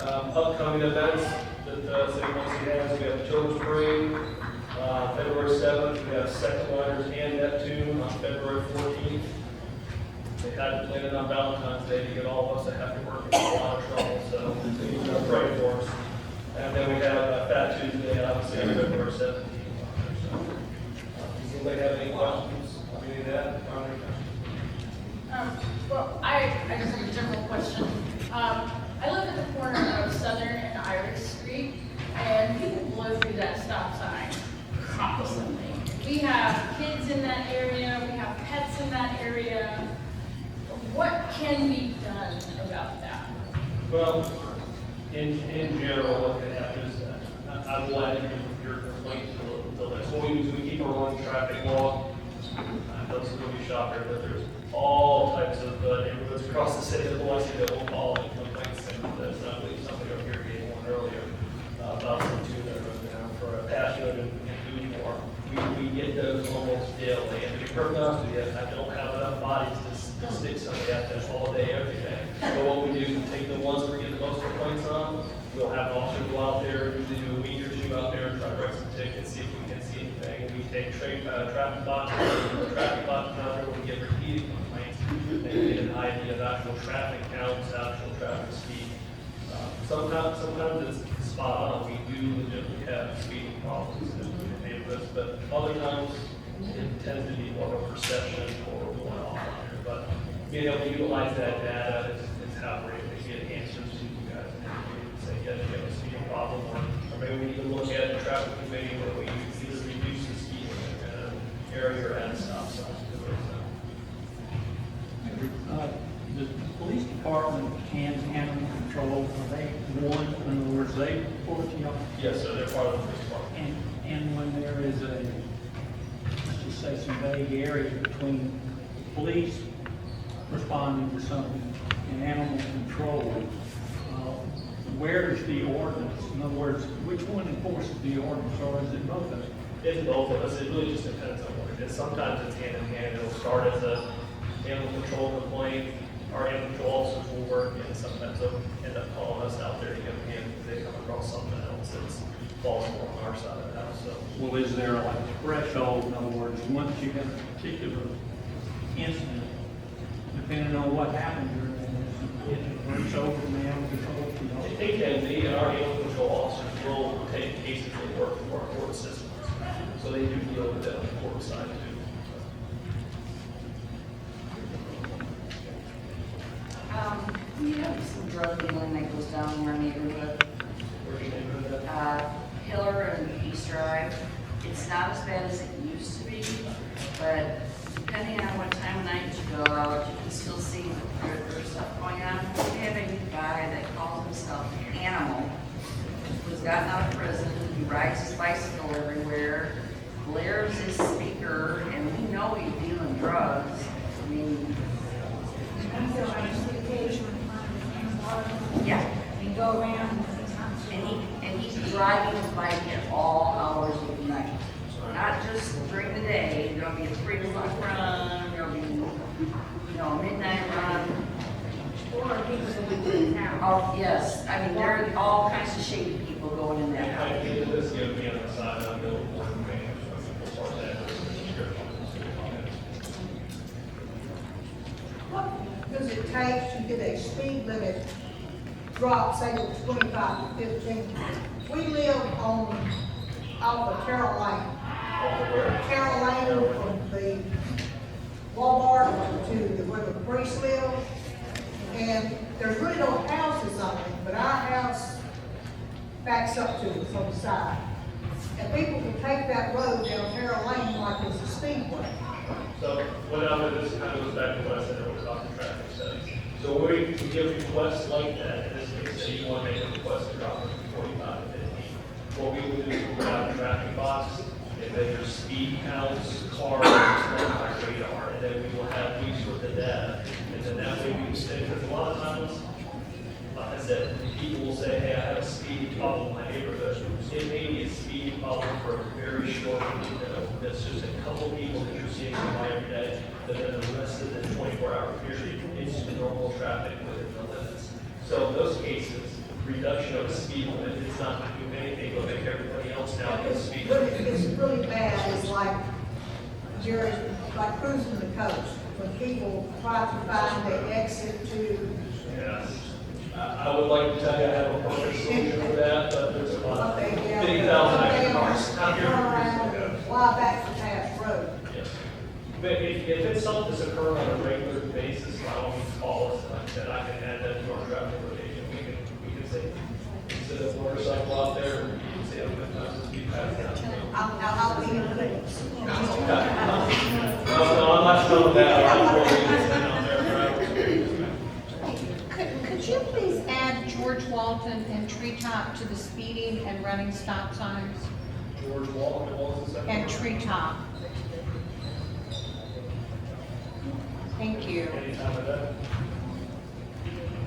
P: Upcoming events that City of Biloxi has, we have Children's Parade, February 7th, we have Second Liners and Neptune on February 14th. They had to plan it on Valentine's Day to get all of us that have to work in a lot of trouble, so you can pray for us. And then we have Fat Tuesday, obviously, on February 17th. Does anybody have any questions on any of that?
J: Well, I just have a general question. I live at the corner of Southern and Irish Street, and people blow through that stop sign constantly. We have kids in that area, we have pets in that area. What can be done about that?
P: Well, in general, what can happen is I will add your complaint to the list. What we do is we keep a running traffic log. Those who will shop there, but there's all types of neighborhoods across the city of Biloxi that will call and complaints. And there's not really somebody over here gave one earlier about some two that were down for a patio and food farm. We get those almost daily. And to be perfectly honest with you, I don't have enough bodies to stick somebody out there all day, every day. So what we do is we take the ones we get the most complaints on. We'll have an officer go out there, usually do a week or two out there, try to write some tickets, see if we can see anything. And we take traffic bots out there, we get repeated complaints. They get an idea of actual traffic counts, actual traffic speed. Sometimes it's spot on. We do legitimately have speeding problems in the neighborhoods, but other times it tends to be more of a perception or one-off out there. But being able to utilize that data is how we're able to get answers to you guys and say, yeah, you have a speeding problem, or maybe we need to look at the traffic committee where we either reduce the speed in an area or add a stop sign.
Q: The police department and animal control, are they one, in other words, they report to y'all?
P: Yes, sir, they're part of the police department.
Q: And when there is a, let's just say some vague area between police responding to something and animal control, where is the ordinance? In other words, which one enforces the ordinance, or is it both of them?
P: It's both of us. It really just depends on what it is. Sometimes it's hand in hand. It'll start as a animal control complaint. Our animal control officers will work, and sometimes they'll end up calling us out there to get them in because they come across something else that's falls more on our side of the house. So,
Q: Well, is there like a threshold? In other words, once you have a particular incident, the depending on what happened during that, if it works over from the animal control, you know.
P: It can be, and our animal control officers will take cases that work for our court systems. So they do deal with that on the court side too.
M: We have some drug dealing that goes down in our neighborhood.
P: Where's your neighborhood at?
M: Hiller and East Drive. It's not as bad as it used to be, but depending on what time of night you go out, you can still see there's stuff going on. We have a guy that calls himself Animal, who's gotten out of prison. He rides his bicycle everywhere, blares his speaker, and we know he's dealing drugs. I mean, yeah.
H: And go around.
M: And he's driving his bike at all hours of the night. Not just during the day, there'll be a 3 o'clock run, there'll be, a midnight run.
H: Or people that live in town.
M: Oh, yes, I mean, there are all kinds of shady people going in that
P: I
M: house.
P: think this is going to be on the side of the billboard and manage, so we'll start that.
E: What does it take to get a speed limit drop, say from 25 to 15? We live on, off of Carroll Lane. Carroll Lane from the Walmart to where the priest lives. And there's really no houses on it, but our house backs up to us on the side. And people can take that road down Carroll Lane like it's a speedway.
P: So what I would, this kind of goes back to what I said earlier about the traffic studies. So when we give requests like that, in this case, say you want to make a request to drop it from 45 to 50, what we will do is we'll have a traffic box, and measure speed counts, cars, by radar, and then we will have weeks worth of data. And then that way we can say, because a lot of times, like I said, people will say, hey, I have a speed problem in my neighborhood. It may be a speed problem for a very short window. That's just a couple people that you're seeing come by every day. But then the rest of the 24-hour period, it's the normal traffic within the limits. So in those cases, reduction of the speed limit is not going to do anything but make everybody else now get speed.
E: What is really bad is like, Jerry, like cruising the coast, when people try to find the exit to.
P: Yes. I would like to tell you I have a perfect solution for that, but there's a lot of 50,000 extra cars out here.
E: Fly back to Taft Road.
P: Yes. But if it's something that's occurring on a regular basis, by all means call us, and like I said, I can add that to our traffic rotation. We can say, instead of motorcycle out there, you can say, I'm going to speed past down.
E: I'll be in the mix.
P: No, I'm not sure of that. I'm really just out there.
R: Could you please add George Walton and Treetop to the speeding and running stop signs?
P: George Walton, what was the second?
R: And Treetop. Thank you.
P: Any time of day?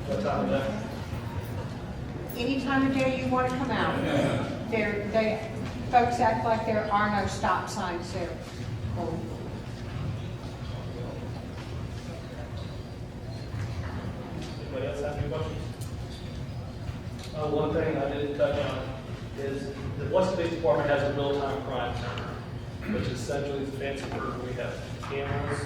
P: What time of day?
R: Any time of day you want to come out. Folks act like there are no stop signs there.
P: Anybody else have any questions? One thing I didn't touch on is the Biloxi Police Department has a real-time crime center, which essentially is fancy word. We have cameras,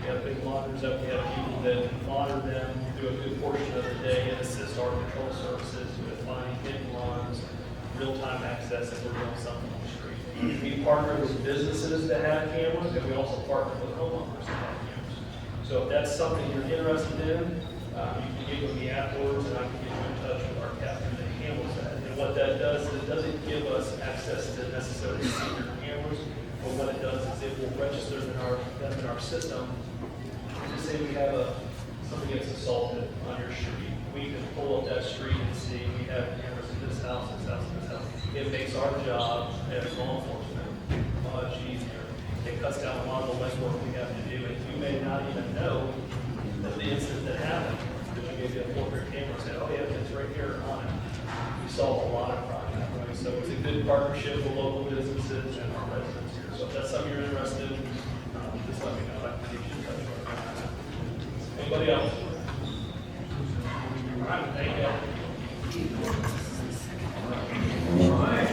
P: we have big monitors up, we have people that monitor them, do a good portion of the day and assist our control services with finding hidden runs, real-time access if we're doing something on the street. We partner with businesses that have cameras, and we also partner with homeowners that have cameras. So if that's something you're interested in, you can get with me afterwards, and I can get you in touch with our captain that handles that. And what that does is it doesn't give us access to necessarily see your cameras, but what it does is it will register them in our system. Just say we have somebody gets assaulted on your street, we can pull up that street and see we have cameras in this house, this house, this house. It makes our job as law enforcement much easier. It cuts down a lot of the legwork we have to do, and you may not even know of the incident that happened, because you gave you a corporate camera and said, oh yeah, it's right here on it. We solve a lot of crime that way. So it's a good partnership with local businesses and our residents here. So if that's something you're interested in, just let me know. I can get you in touch with them. Anybody else? All right, thank you.
A: All right.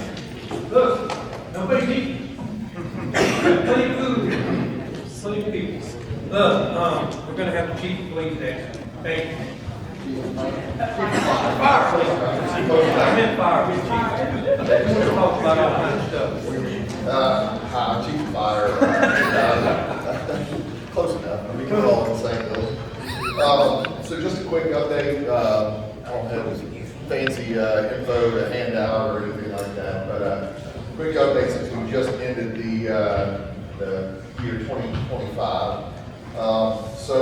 A: Look, nobody's eating. Plenty of food. Plenty of people. Look, We're gonna have the chief of police next. Thank you. Fire, please. I'm in fire, chief. We'll talk about all kinds of stuff.
C: Hi, Chief of Fire. Close enough. I mean, we're all in the same building. So just a quick update. I don't have this fancy info to hand out or anything like that, but quick update since we just ended the year 2025. So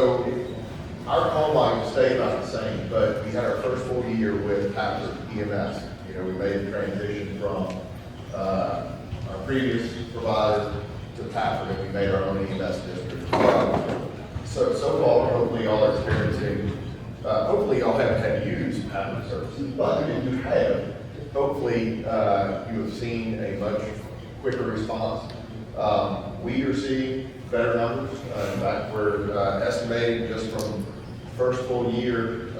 C: our call volume stayed about the same, but we had our first full year with Patrick EMS. You know, we made the transition from our previous provider to Patrick, and we made our own EMS district. So far, hopefully y'all are experiencing, hopefully y'all haven't had to use Patrick services, but if you have, hopefully you have seen a much quicker response. We are seeing better numbers. In fact, we're estimating just from first full year,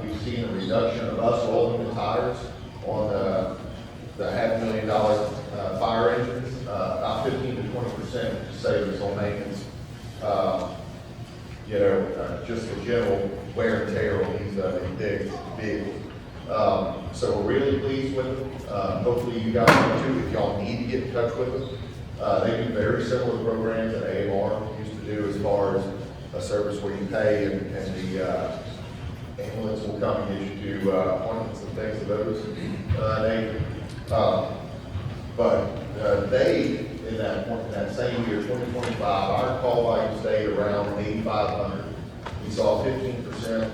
C: we've seen a reduction of us rolling the tires on the $500,000 fire engines, about 15 to 20% savings on maintenance. Just the general wear and tear on these big vehicles. So we're really pleased with them. Hopefully you guys are too, if y'all need to get in touch with them. They do very similar programs that AMR used to do as far as a service where you pay and the ambulance will come and get you to appointments and things of those nature. But they, in that same year, 2025, our call volume stayed around 8,500. We saw 15%,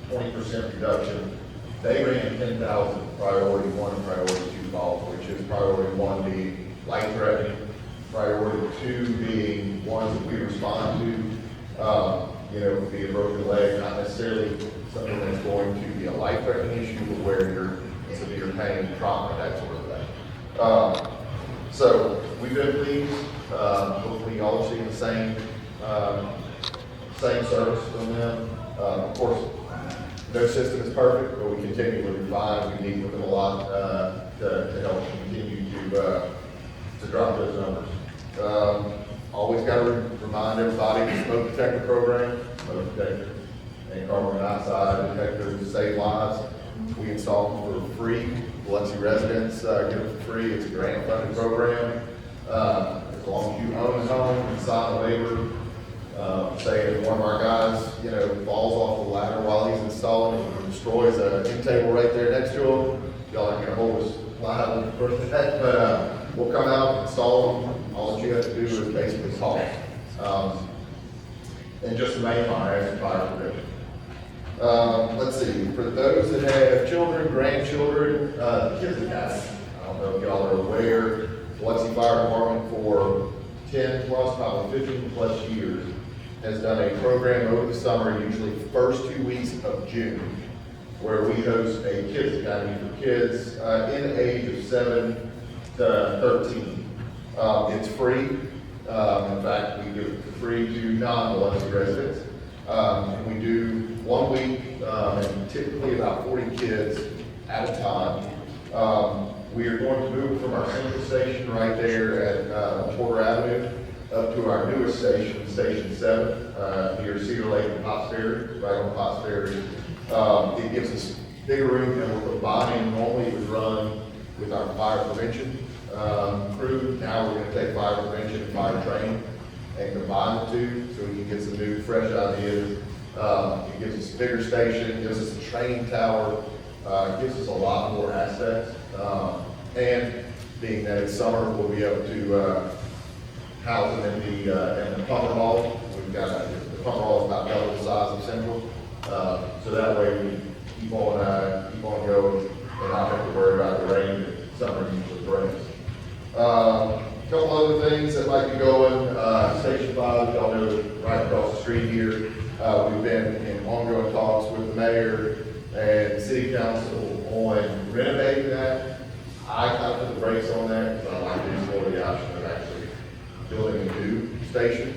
C: 20% reduction. They ran 10,000 priority 1 and priority 2 calls, which is priority 1 being life-threatening, priority 2 being ones that we respond to. Could be a broken leg, not necessarily something that's going to be a life-threatening issue, but where you're severe pain, trauma, that sort of thing. So we've been pleased. Hopefully y'all are seeing the same service from them. Of course, no system is perfect, but we continue to refine. We meet with them a lot to help continue to drop those numbers. Always got to remind everybody the smoke detector program, smoke detector and carbon monoxide detectors save lives. We install them for free. Biloxi residents get them for free. It's a grant funded program. As long as you own a home and sign a waiver, say if one of our guys, falls off the ladder while he's installing it and destroys an end table right there next to him, y'all aren't gonna hold us liable for that, but we'll come out and install them. All that you have to do is basically call. And just the main line, as fire prevention. Let's see, for those that have children, grandchildren, Kids Academy. I don't know if y'all are aware, Biloxi Fire Department for 10 plus, probably 15 plus years, has done a program over the summer, usually the first 2 weeks of June, where we host a Kids Academy for kids in the age of 7 to 13. It's free. In fact, we do it for free to non-Biloxi residents. And we do 1 week and typically about 40 kids at a time. We are going to move from our central station right there at Porter Avenue up to our newest station, Station 7, near Cedar Lake and Potts Ferry, right on Potts Ferry. It gives us bigger room than we're combining. Normally it was run with our fire prevention crew. Now we're going to take fire prevention and fire training and combine the two so we can get some new, fresh ideas. It gives us a bigger station, gives us a training tower, gives us a lot more assets. And being that it's summer, we'll be able to house them in the pumper hall. We've got the pumper hall is about double the size of Central, so that way we keep on going and not have to worry about the rain that summer usually brings. A couple other things that might be going. Station 5, y'all know, right across the street here. We've been in ongoing talks with the mayor and city council on renovating that. I put the brakes on that because I like to explore the option of actually building a new station.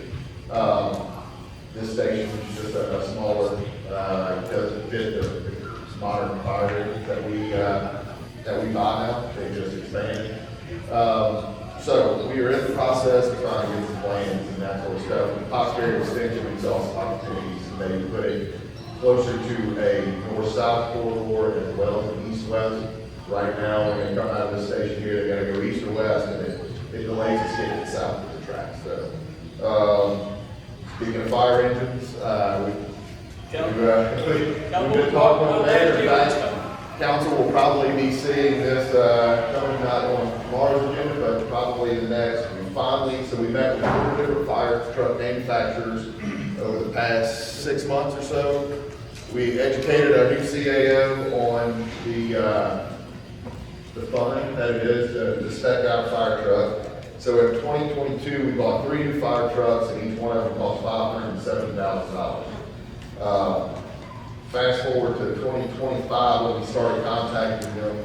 C: This station is just a smaller, it doesn't fit the modern fire engines that we buy now. They just expanded. So we are in the process of trying to get some plans and that sort of stuff. The Potts Ferry extension, we saw some opportunities maybe put it closer to a north-south corridor as well as an east-west. Right now, when they come out of the station here, they gotta go east or west, and it delays us getting south of the track. So, speaking of fire engines, we've been talking with the mayor. In fact, council will probably be seeing this coming not on tomorrow's agenda, but probably the next. So we met with 4 different fire truck manufacturers over the past 6 months or so. We educated our new CAO on the fun that it is to spec out a fire truck. So in 2022, we bought 3 new fire trucks, and each one of them cost $570,000. Fast forward to 2025, when we started contacting them,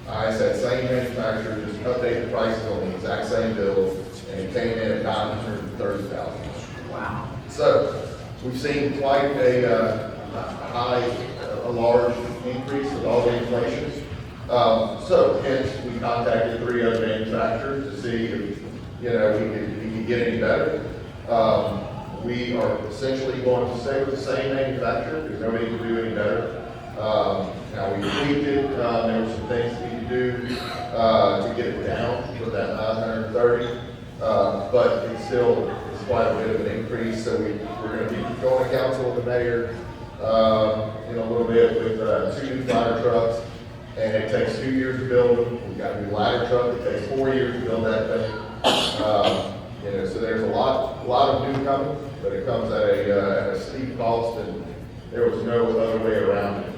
C: I said, same manufacturer, just update the prices on the exact same bill, and it came in at $930,000.
M: Wow.
C: So, we've seen quite a large increase with all the inflation. So hence, we contacted 3 other manufacturers to see if, we could get any better. We are essentially going to stay with the same manufacturer. There's no need to do any better. Now, we tweaked it. There were some things we could do to get it down to that 930. But it's quite a bit of an increase. So we're going to be going to council with the mayor in a little bit with 2 new fire trucks. And it takes 2 years to build them. We've got a new ladder truck. It takes 4 years to build that thing. So there's a lot of new coming, but it comes at a steep cost, and there was no other way around it.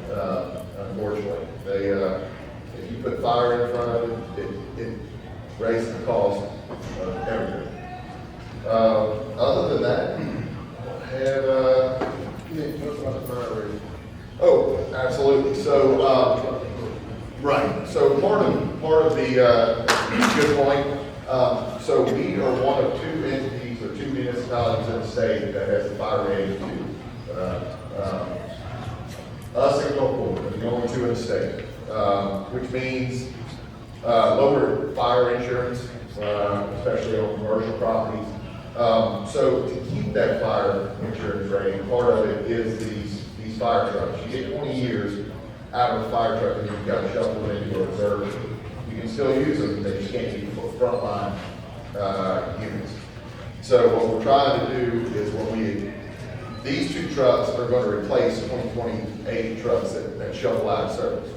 C: Unfortunately, if you put fire in front of it raises the cost of everything. Other than that, oh, absolutely. So. Right. So part of the good point. So we are one of 2 entities or 2 municipalities in the state that has a fire rating 2. Us and Gulfport are the only 2 in the state, which means lower fire insurance, especially on commercial properties. So to keep that fire insurance rating, part of it is these fire trucks. You get 20 years out of a fire truck, and you've got to shuffle them into a reserve. You can still use them, they just can't be frontline units. So what we're trying to do is these 2 trucks are going to replace 2028 trucks that shuffle out of service.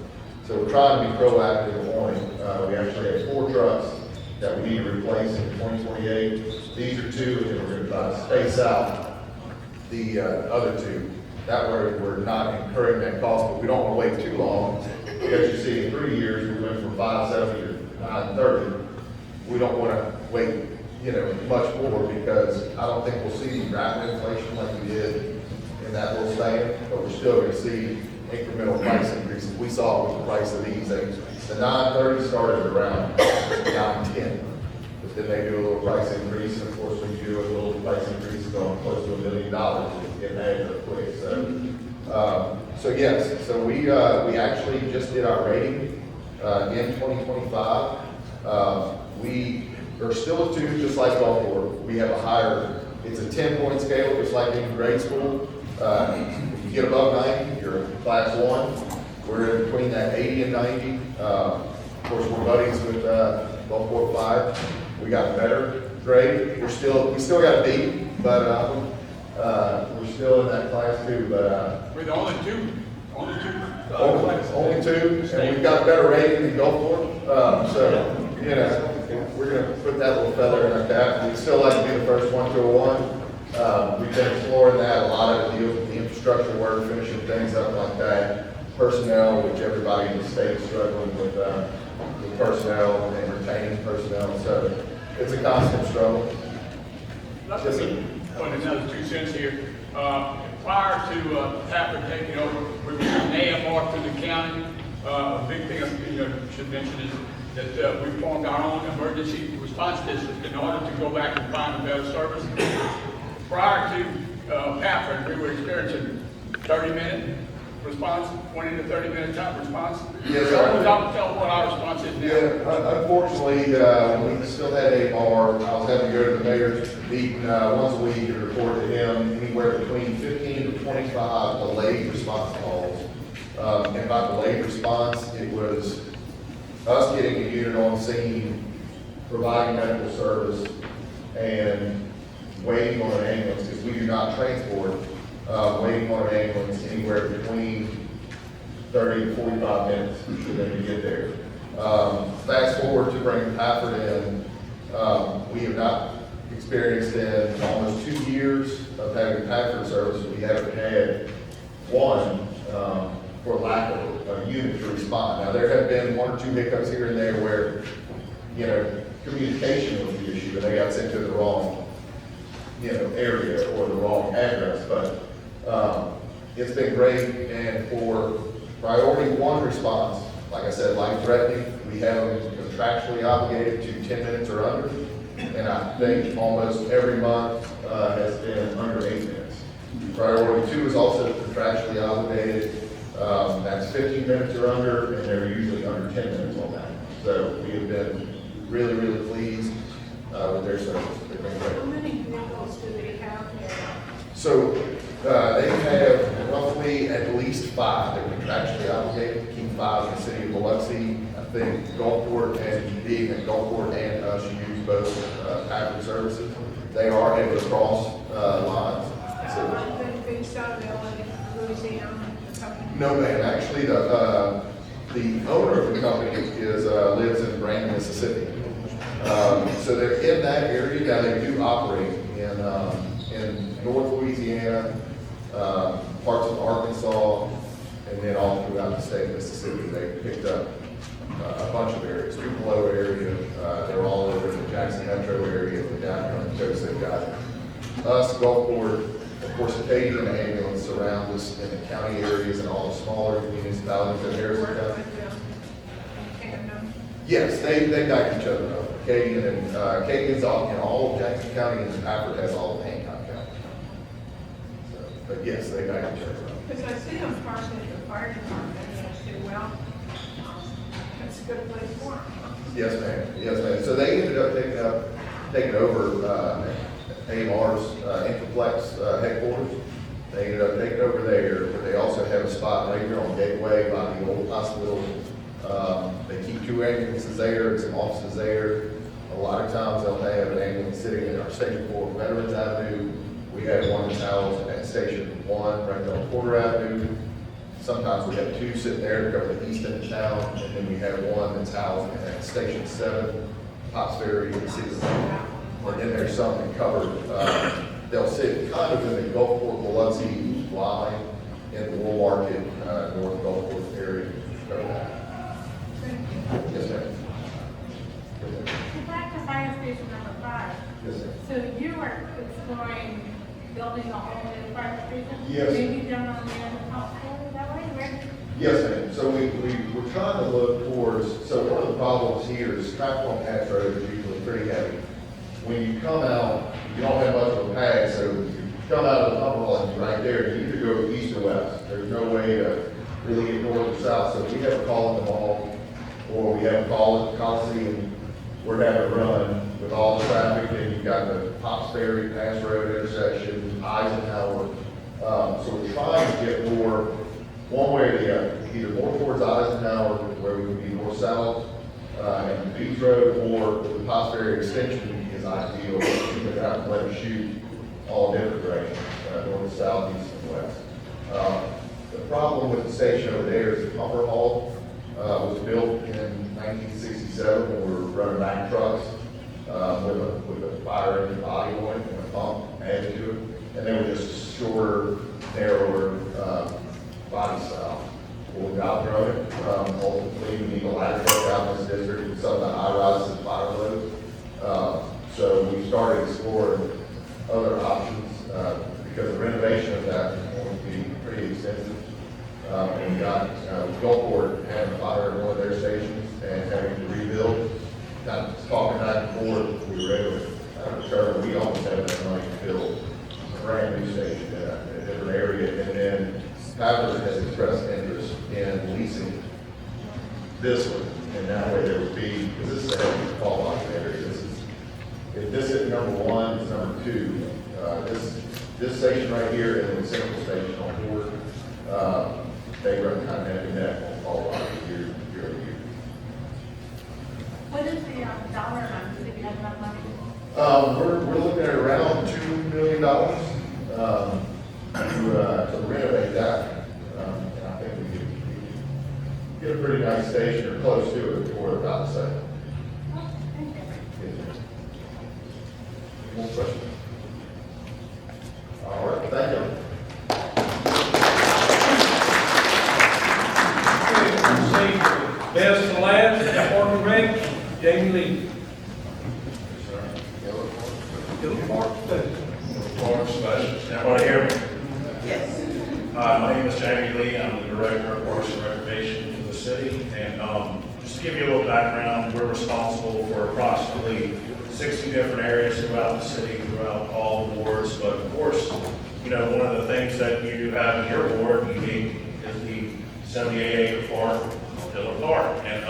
C: So we're trying to be proactive on it. We actually have 4 trucks that we need to replace in 2028. These are 2, and then we're going to try to space out the other 2. That way we're not incurring that cost, but we don't want to wait too long. Because you see, in 3 years, we went from 570 to 930. We don't want to wait, much more, because I don't think we'll see rapid inflation like we did in that little span, but we're still going to see incremental price increases. We saw it with the price of these things. The 930 started around 910. But then they do a little price increase, and of course we do a little price increase going close to $1 million to get added up quick. So yes, so we actually just did our rating in 2025. We are still a 2, just like Gulfport. We have a higher, it's a 10-point scale, just like in grade school. If you get above 90, you're a class 1. We're in between that 80 and 90. Of course, we're buddies with Gulfport Fire. We got a better grade. We still got a B, but we're still in that class 2. But
B: we're the only 2.
C: Only 2, and we've got a better rating than Gulfport. So we're going to put that little feather in our cap. We'd still like to be the first 1 to a 1. We've been exploring that. A lot of it deals with the infrastructure work, finishing things up like that. Personnel, which everybody in the state is struggling with personnel and retaining personnel. So it's a constant struggle.
B: Let me put another 2 cents here. Prior to Patrick taking over, we were an AMR through the county. A big thing I should mention is that we formed our own emergency response district in order to go back and find a better service. Prior to Patrick, we were experiencing 30-minute response, 20 to 30 minute time response?
L: Yes, sir.
B: Tell what our response is now.
L: Yeah, unfortunately, we still had a bar. I was having to go to the mayor's meeting once a week and report to him anywhere between 15 to 25 delayed response calls. And by delayed response, it was us getting a unit on scene, providing medical service, and waiting on an ambulance, because we do not transport, waiting on an ambulance anywhere between 30 to 45 minutes for them to get there. Fast forward to bring Pafford in, we have not experienced in almost 2 years of having Pafford service, we haven't had one for lack of a unit to respond. Now, there have been 1 or 2 hiccups here and there where, communication was the issue, and they got sent to the wrong, area or the wrong address, but it's been great. And for priority 1 response, like I said, life-threatening, we have them contractually obligated to 10 minutes or under, and I think almost every month has been under 8 minutes. Priority 2 is also contractually obligated, that's 15 minutes or under, and they're usually under 10 minutes on that. So we have been really, really pleased with their service. They've been great.
E: How many vehicles do they have here?
L: So, they have roughly at least 5 that are contractually obligated, keep 5 in the city of Biloxi. I think Gulfport and being at Gulfport and us use both Pafford services. They are able to cross lines. So,
E: Based out of LA, Louisiana, or something?
L: no, ma'am, actually, the owner of the company is, lives in Brandon, Mississippi. So they're in that area. Now, they do operate in North Louisiana, parts of Arkansas, and then all throughout the state of Mississippi. They picked up a bunch of areas, Tupelo area, they're all over the Jackson metro area, the down here on the coast. They've got us, Gulfport, of course, Acadian ambulance surround us in the county areas and all the smaller municipalities in Harrison County. Yes, they back each other up. Acadian and Acadian's all of Jackson County, and Pafford has all of Hancock County. So, but yes, they back each other up.
E: Because I see them parked at the fire department, and I say, well, that's a good place for them.
L: Yes, ma'am. Yes, ma'am. So they ended up taking over AMR's Interplex headquarters. They ended up taking over there, but they also have a spot right here on Gateway by the old hospital. They keep 2 ambulances there, and some offices there. A lot of times they'll have an ambulance sitting in our Station 4 Veterans Avenue. We have one that's housed at Station 1 right there on Porter Avenue. Sometimes we have 2 sitting there to cover the east end of town, and then we have one that's housed at Station 7, Pops Ferry, and City. And then there's some that cover, they'll sit kind of in the Gulfport Biloxi line in the Wool Market, North Gulfport area. Cover that. Yes, ma'am.
E: Back to fire station number 5.
L: Yes, ma'am.
E: So you are exploring building a whole new fire station?
L: Yes.
E: Maybe down on the other hospital, is that way? Where?
L: Yes, ma'am. So we're trying to look towards, so one of the problems here is traffic on Pass Road is usually pretty heavy. When you come out, you don't have much of a pad, so you come out of the tunnel and you're right there, you either go east or west. There's no way to really get north or south, so we have a call in the mall, or we have a call at the Coliseum. We're having a run with all the traffic, and you've got the Pops Ferry, Pass Road intersection, Eisenhower. So we're trying to get more, one way or the other, either more towards Eisenhower, where we would be north-south, and Beach Road, or the Pops Ferry extension is ideal. You can have to let it shoot all different directions, north, south, east, and west. The problem with the station over there is the pumper hall was built in 1967 when we were running back trucks with a fire engine body on it and a pump added to it. And they were just shorter, narrower body style. Well, we've outgrown it. Ultimately, we need a ladder truck out in this district with some of the high-rises and fire loads. So we started exploring other options because the renovation of that is going to be pretty extensive. And we got Gulfport had a fire in one of their stations and having to rebuild. Kind of talking back and forth, we were able to determine we almost have enough money to build a brand new station in a different area. And then Tyler has expressed interest in leasing this one, and that way there would be, because this is a heavy fall off area. This is, if this is number one, it's number two. This station right here and the central station on board, they run kind of heavy neck on fall off year over year.
H: What is the dollar amount, if you have enough money?
L: We're looking at around $2 million to renovate that. And I think we could get a pretty nice station or close to it for about the same. More questions? All right, thank you.
A: Best to last, Park and Rec, Jamie Lee.
N: Park Specialist. Everybody hear me? Yes. My name is Jamie Lee. I'm the Director of Parks and Recreation for the city. And just to give you a little background, we're responsible for approximately 60 different areas throughout the city, throughout all the wards. But of course, you know, one of the things that you do have in your ward unique is the 78-acre park, Diller Park. And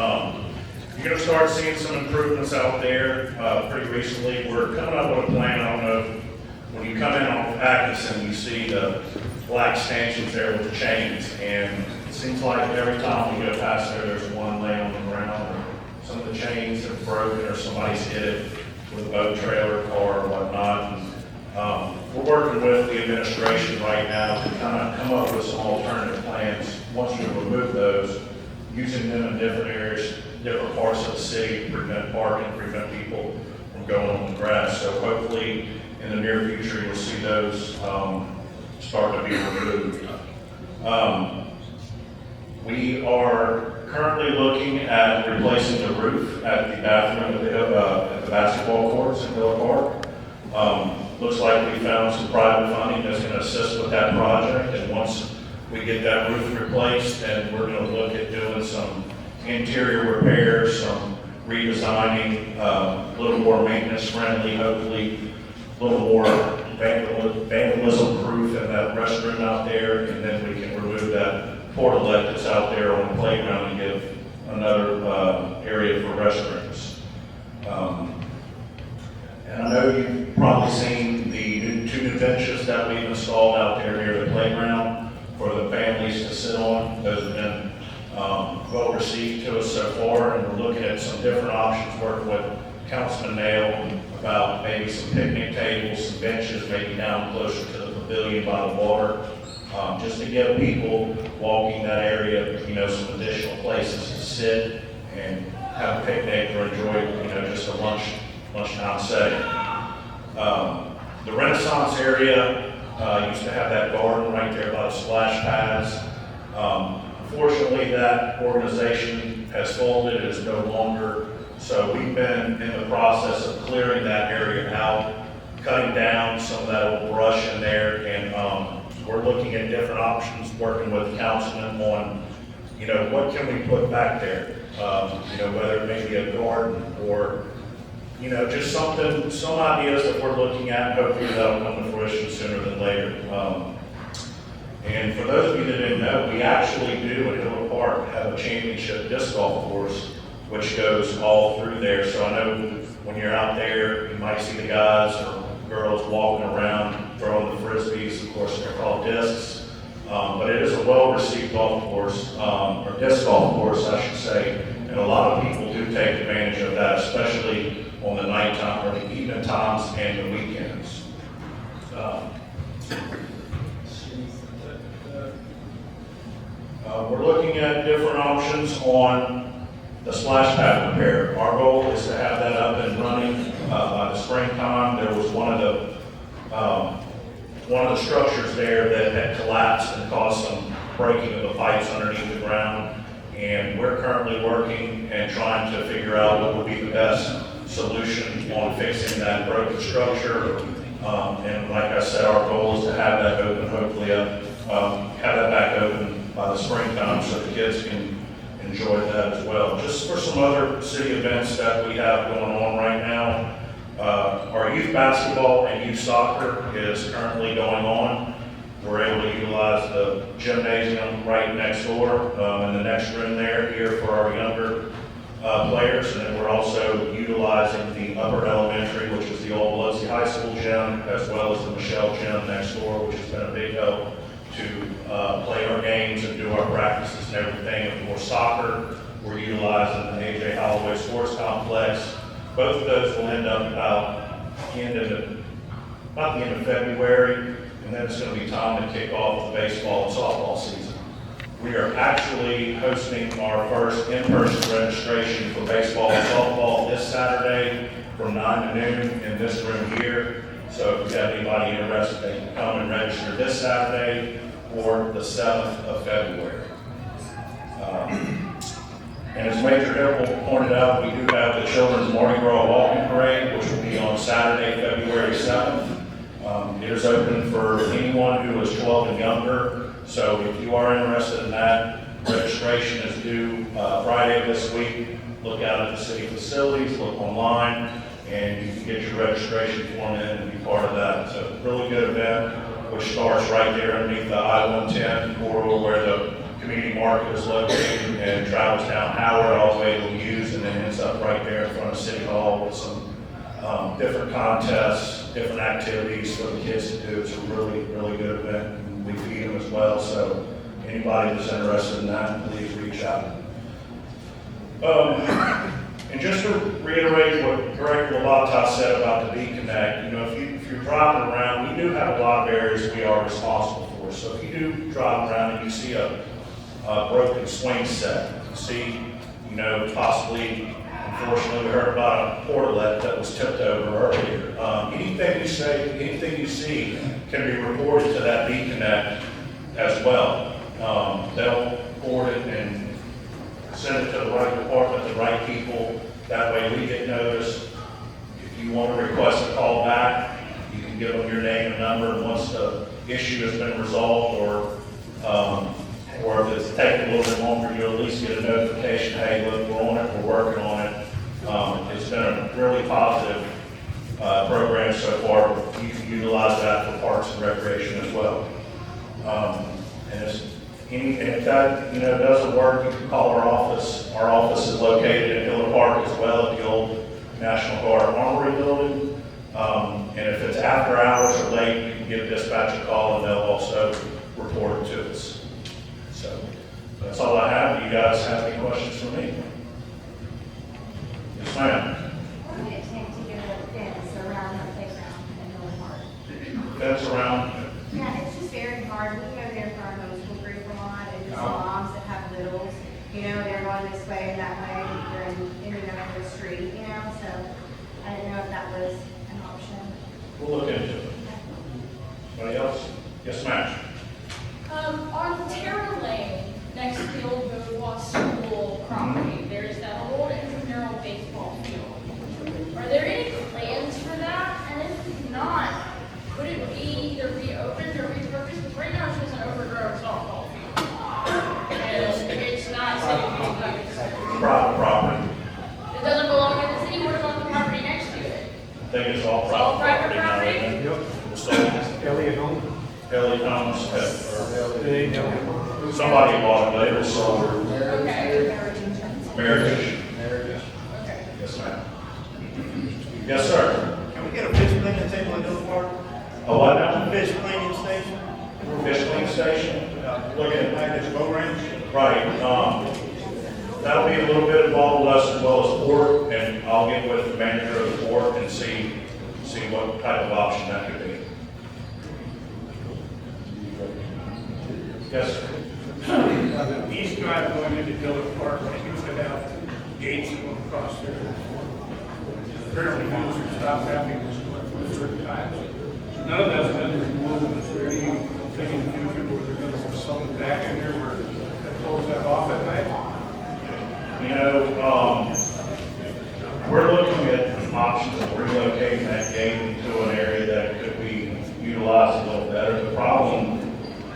N: you're going to start seeing some improvements out there pretty recently. We're coming up with a plan. I don't know, when you come in on Atkinson, you see the black stanchions there with the chains. And it seems like every time we go past there, there's one laying on the ground. Or some of the chains have broken or somebody's hit it with a boat trailer, car, or whatnot. And, we're working with the administration right now to kind of come up with some alternative plans. Once we remove those, using them in different areas, different parts of the city to prevent parking, prevent people from going on the grass. So hopefully, in the near future, you'll see those start to be removed. We are currently looking at replacing the roof at the bathroom at the basketball courts in Diller Park. Looks like we found some private funding that's going to assist with that project, and once we get that roof replaced, then we're going to look at doing some interior repairs, some redesigning, a little more maintenance friendly, hopefully a little more vandalism proof in that restroom out there, and then we can remove that portalet that's out there on the playground and give another area for restrooms. And I know you've probably seen the two new benches that we've installed out there near the playground for the families to sit on. Those have been well received to us so far, and we're looking at some different options, working with Councilman Nail about maybe some picnic tables, some benches, maybe down closer to the pavilion by the water, just to give people walking that area, you know, some additional places to sit and have a picnic or enjoy, you know, just a lunchtime setting. The Renaissance area used to have that garden right there by the splash pads. Unfortunately, that organization has folded, it is no longer. So we've been in the process of clearing that area out, cutting down some of that old brush in there, and we're looking at different options, working with the councilman on, you know, what can we put back there? You know, whether it may be a garden or, you know, just something, some ideas that we're looking at. Hopefully that'll come to fruition sooner than later. And for those of you that didn't know, we actually do at Diller Park have a championship disc golf course, which goes all through there. So I know when you're out there, you might see the guys or girls walking around, throwing the frisbees. Of course, they're called discs. But it is a well-received golf course, or disc golf course, I should say. And a lot of people do take advantage of that, especially on the nighttime or the evening times and the weekends. We're looking at different options on the splash pad repair. Our goal is to have that up and running by the springtime. There was one of the structures there that had collapsed and caused some breaking of the pipes underneath the ground. And we're currently working and trying to figure out what would be the best solution on fixing that broken structure. And like I said, our goal is to have that open, hopefully have that back open by the springtime so the kids can enjoy that as well. Just for some other city events that we have going on right now, our youth basketball and youth soccer is currently going on. we're able to utilize the gymnasium right next door, in the next room there here for our younger players. And then we're also utilizing the upper elementary, which is the old Biloxi High School gym, as well as the Michelle gym next door, which has been a big help to play our games and do our practices and everything. And for soccer, we're utilizing the A.J. Holloway Sports Complex. Both of those will end up about the end of February, and then it's going to be time to kick off the baseball and softball season. We are actually hosting our first in-person registration for baseball and softball this Saturday from 9 to noon in this room here. So if you have anybody interested, they can come and register this Saturday or the 7th of February. And as Major Hill pointed out, we do have the Children's Mardi Gras Walking Parade, which will be on Saturday, February 7th. It is open for anyone who is 12 and younger. So if you are interested in that, registration is due Friday of this week. Look out at the city facilities, look online, and you can get your registration form in and be part of that. It's a really good event, which starts right there underneath the I-110 corridor where the community market is located, and travels down Howard all the way to Hughes, and then ends up right there in front of City Hall with some different contests, different activities for the kids to do. It's a really, really good event. And we feed them as well, so anybody that's interested in that, please reach out. And just to reiterate what Director Labata said about the B-Connect, you know, if you're driving around, we do have a lot of areas we are responsible for. So if you do drive around and you see a broken swing set, you see, you know, possibly, unfortunately, we heard about a portalet that was tipped over earlier. Anything you see can be reported to that B-Connect as well. They'll report it and send it to the right department, the right people. That way we get notice. If you want to request a call back, you can give them your name and number, and once the issue has been resolved, or if it's taking a little bit longer, you'll at least get a notification, hey, look, we're on it, we're working on it. It's been a really positive program so far. You can utilize that for parks and recreation as well. And if that doesn't work, you can call our office. Our office is located in Hiller Park as well, at the old National Guard Armory building. And if it's after hours or late, you can give dispatch a call, and they'll also report it to us. So that's all I have. Do you guys have any questions for me? Yes, ma'am.
D: What would it take to get a fence around the playground in Hiller Park?
N: Fence around?
D: Yeah, it's just very hard. We go there for our middle school group a lot, and just moms that have littles, you know, they're going this way and that way, they're in and out of the street, you know, so I didn't know if that was an option.
N: We'll look into it. Anybody else? Yes, ma'am.
J: On Terra Lane, next to the old Beauvoir School property, there's that old intramural baseball field. Are there any plans for that? And if not, would it be either reopened or repurposed? Because right now it's just an overgrown softball field. And it's not city use.
N: Private property.
J: It doesn't belong in the city, what about the property next to it?
N: I think it's all
J: It's all
N: private
J: private
N: property.
J: property?
N: Elliott Homes, somebody bought it, but it was sold.
J: Okay.
N: Marriage.
J: Okay.
N: Yes, ma'am. Yes, sir.
F: Can we get a fish cleaning table in Hiller Park?
N: A what now?
F: Fish cleaning station?
N: Fish cleaning station?
F: Looking at package boat range?
N: Right, that'll be a little bit involved with us as well as port, and I'll get with the manager of the port and see what type of option that could be. Yes, sir.
G: East Drive going into Hiller Park, they used to have gates that went across there. Apparently, users stopped having this going for a certain time. None of that's been removed. Is there anything in the future where they're going to put something back in there where that close that off at night?
N: You know, we're looking at options of relocating that gate into an area that could be utilized a little better. The problem,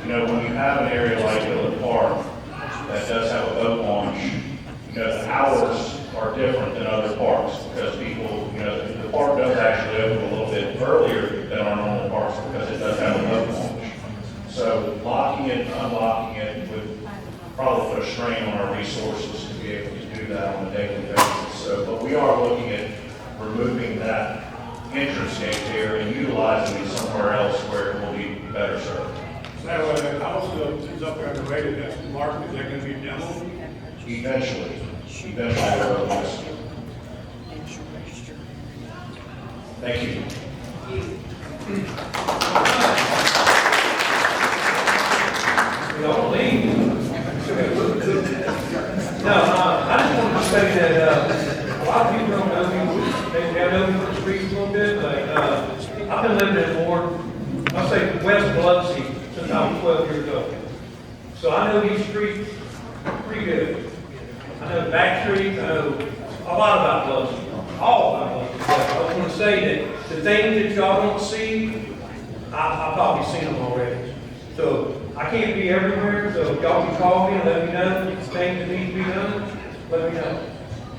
N: you know, when you have an area like Hiller Park that does have a boat launch, you know, the hours are different than other parks because people, you know, the park does actually open a little bit earlier than our normal parks because it does have a boat launch. So probably put a strain on our resources to be able to do that on a daily basis. So, but we are looking at removing that entrance gate there and utilizing it somewhere else where it will be better served.
G: So that house is up there on the right, that's marked, is that gonna be demoed?
N: Eventually, yes. Thank you.
A: Y'all leave. No, I just wanted to say that, a lot of people don't know me, maybe I know me from the streets a little bit, but, I've been living in Ward, I'll say West Biloxi, since I was 12 years old. So I know these streets pretty good. I know the back streets, I know a lot about Biloxi, all about Biloxi. But I want to say that the things that y'all don't see, I've probably seen them already. So I can't be everywhere, so if y'all can call me and let me know things that need to be done, let me know.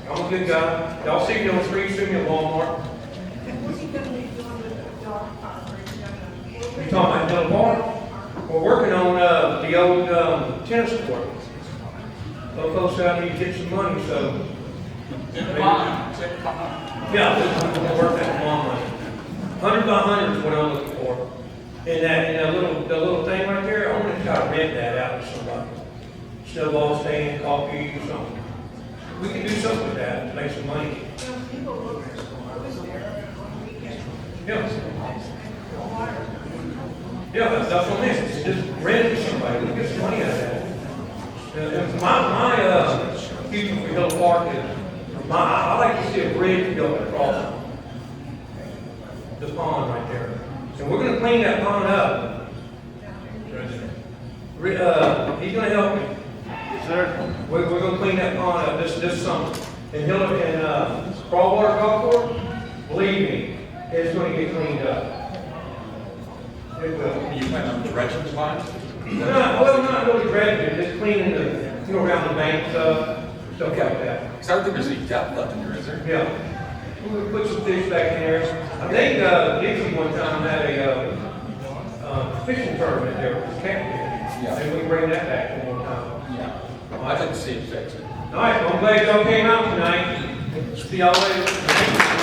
A: I'm a good guy. Y'all see me on the street, see me at Walmart.
E: What's he gonna be doing with the dog park?
A: You talking about Middle Park? We're working on, the old, tennis court. Those folks out need to get some money, so. Yeah, we're working on long money. 100 by 100 is what I'm looking for. And that the little thing right there, I want to try to rent that out to somebody. Snowball stand, coffee, or something. We can do something with that, to make some money.
E: People look, I was there on the weekend.
A: Yeah. Yeah, that's what it is. Just rent it to somebody, we get some money out of that. My future for Hill Park is, I like to see a bridge go across the pond right there. And we're gonna clean that pond up. He's gonna help me. Sir? We're gonna clean that pond up this summer. And Broadwater Golf Course, believe me, it's gonna get cleaned up. It will.
S: You plan on dredging the pond?
A: Not really dredging, just cleaning around the bank stuff like that.
S: Because I don't think there's any depth left in there, is there?
A: Yeah. We put some fish back in there. I think, Dixie one time had a fishing tournament there with catfish.
S: Yeah.
A: And we bring that back one more time.
S: Yeah. I'd like to see it fixed.
A: All right, well, I'm glad y'all came out tonight. See y'all later.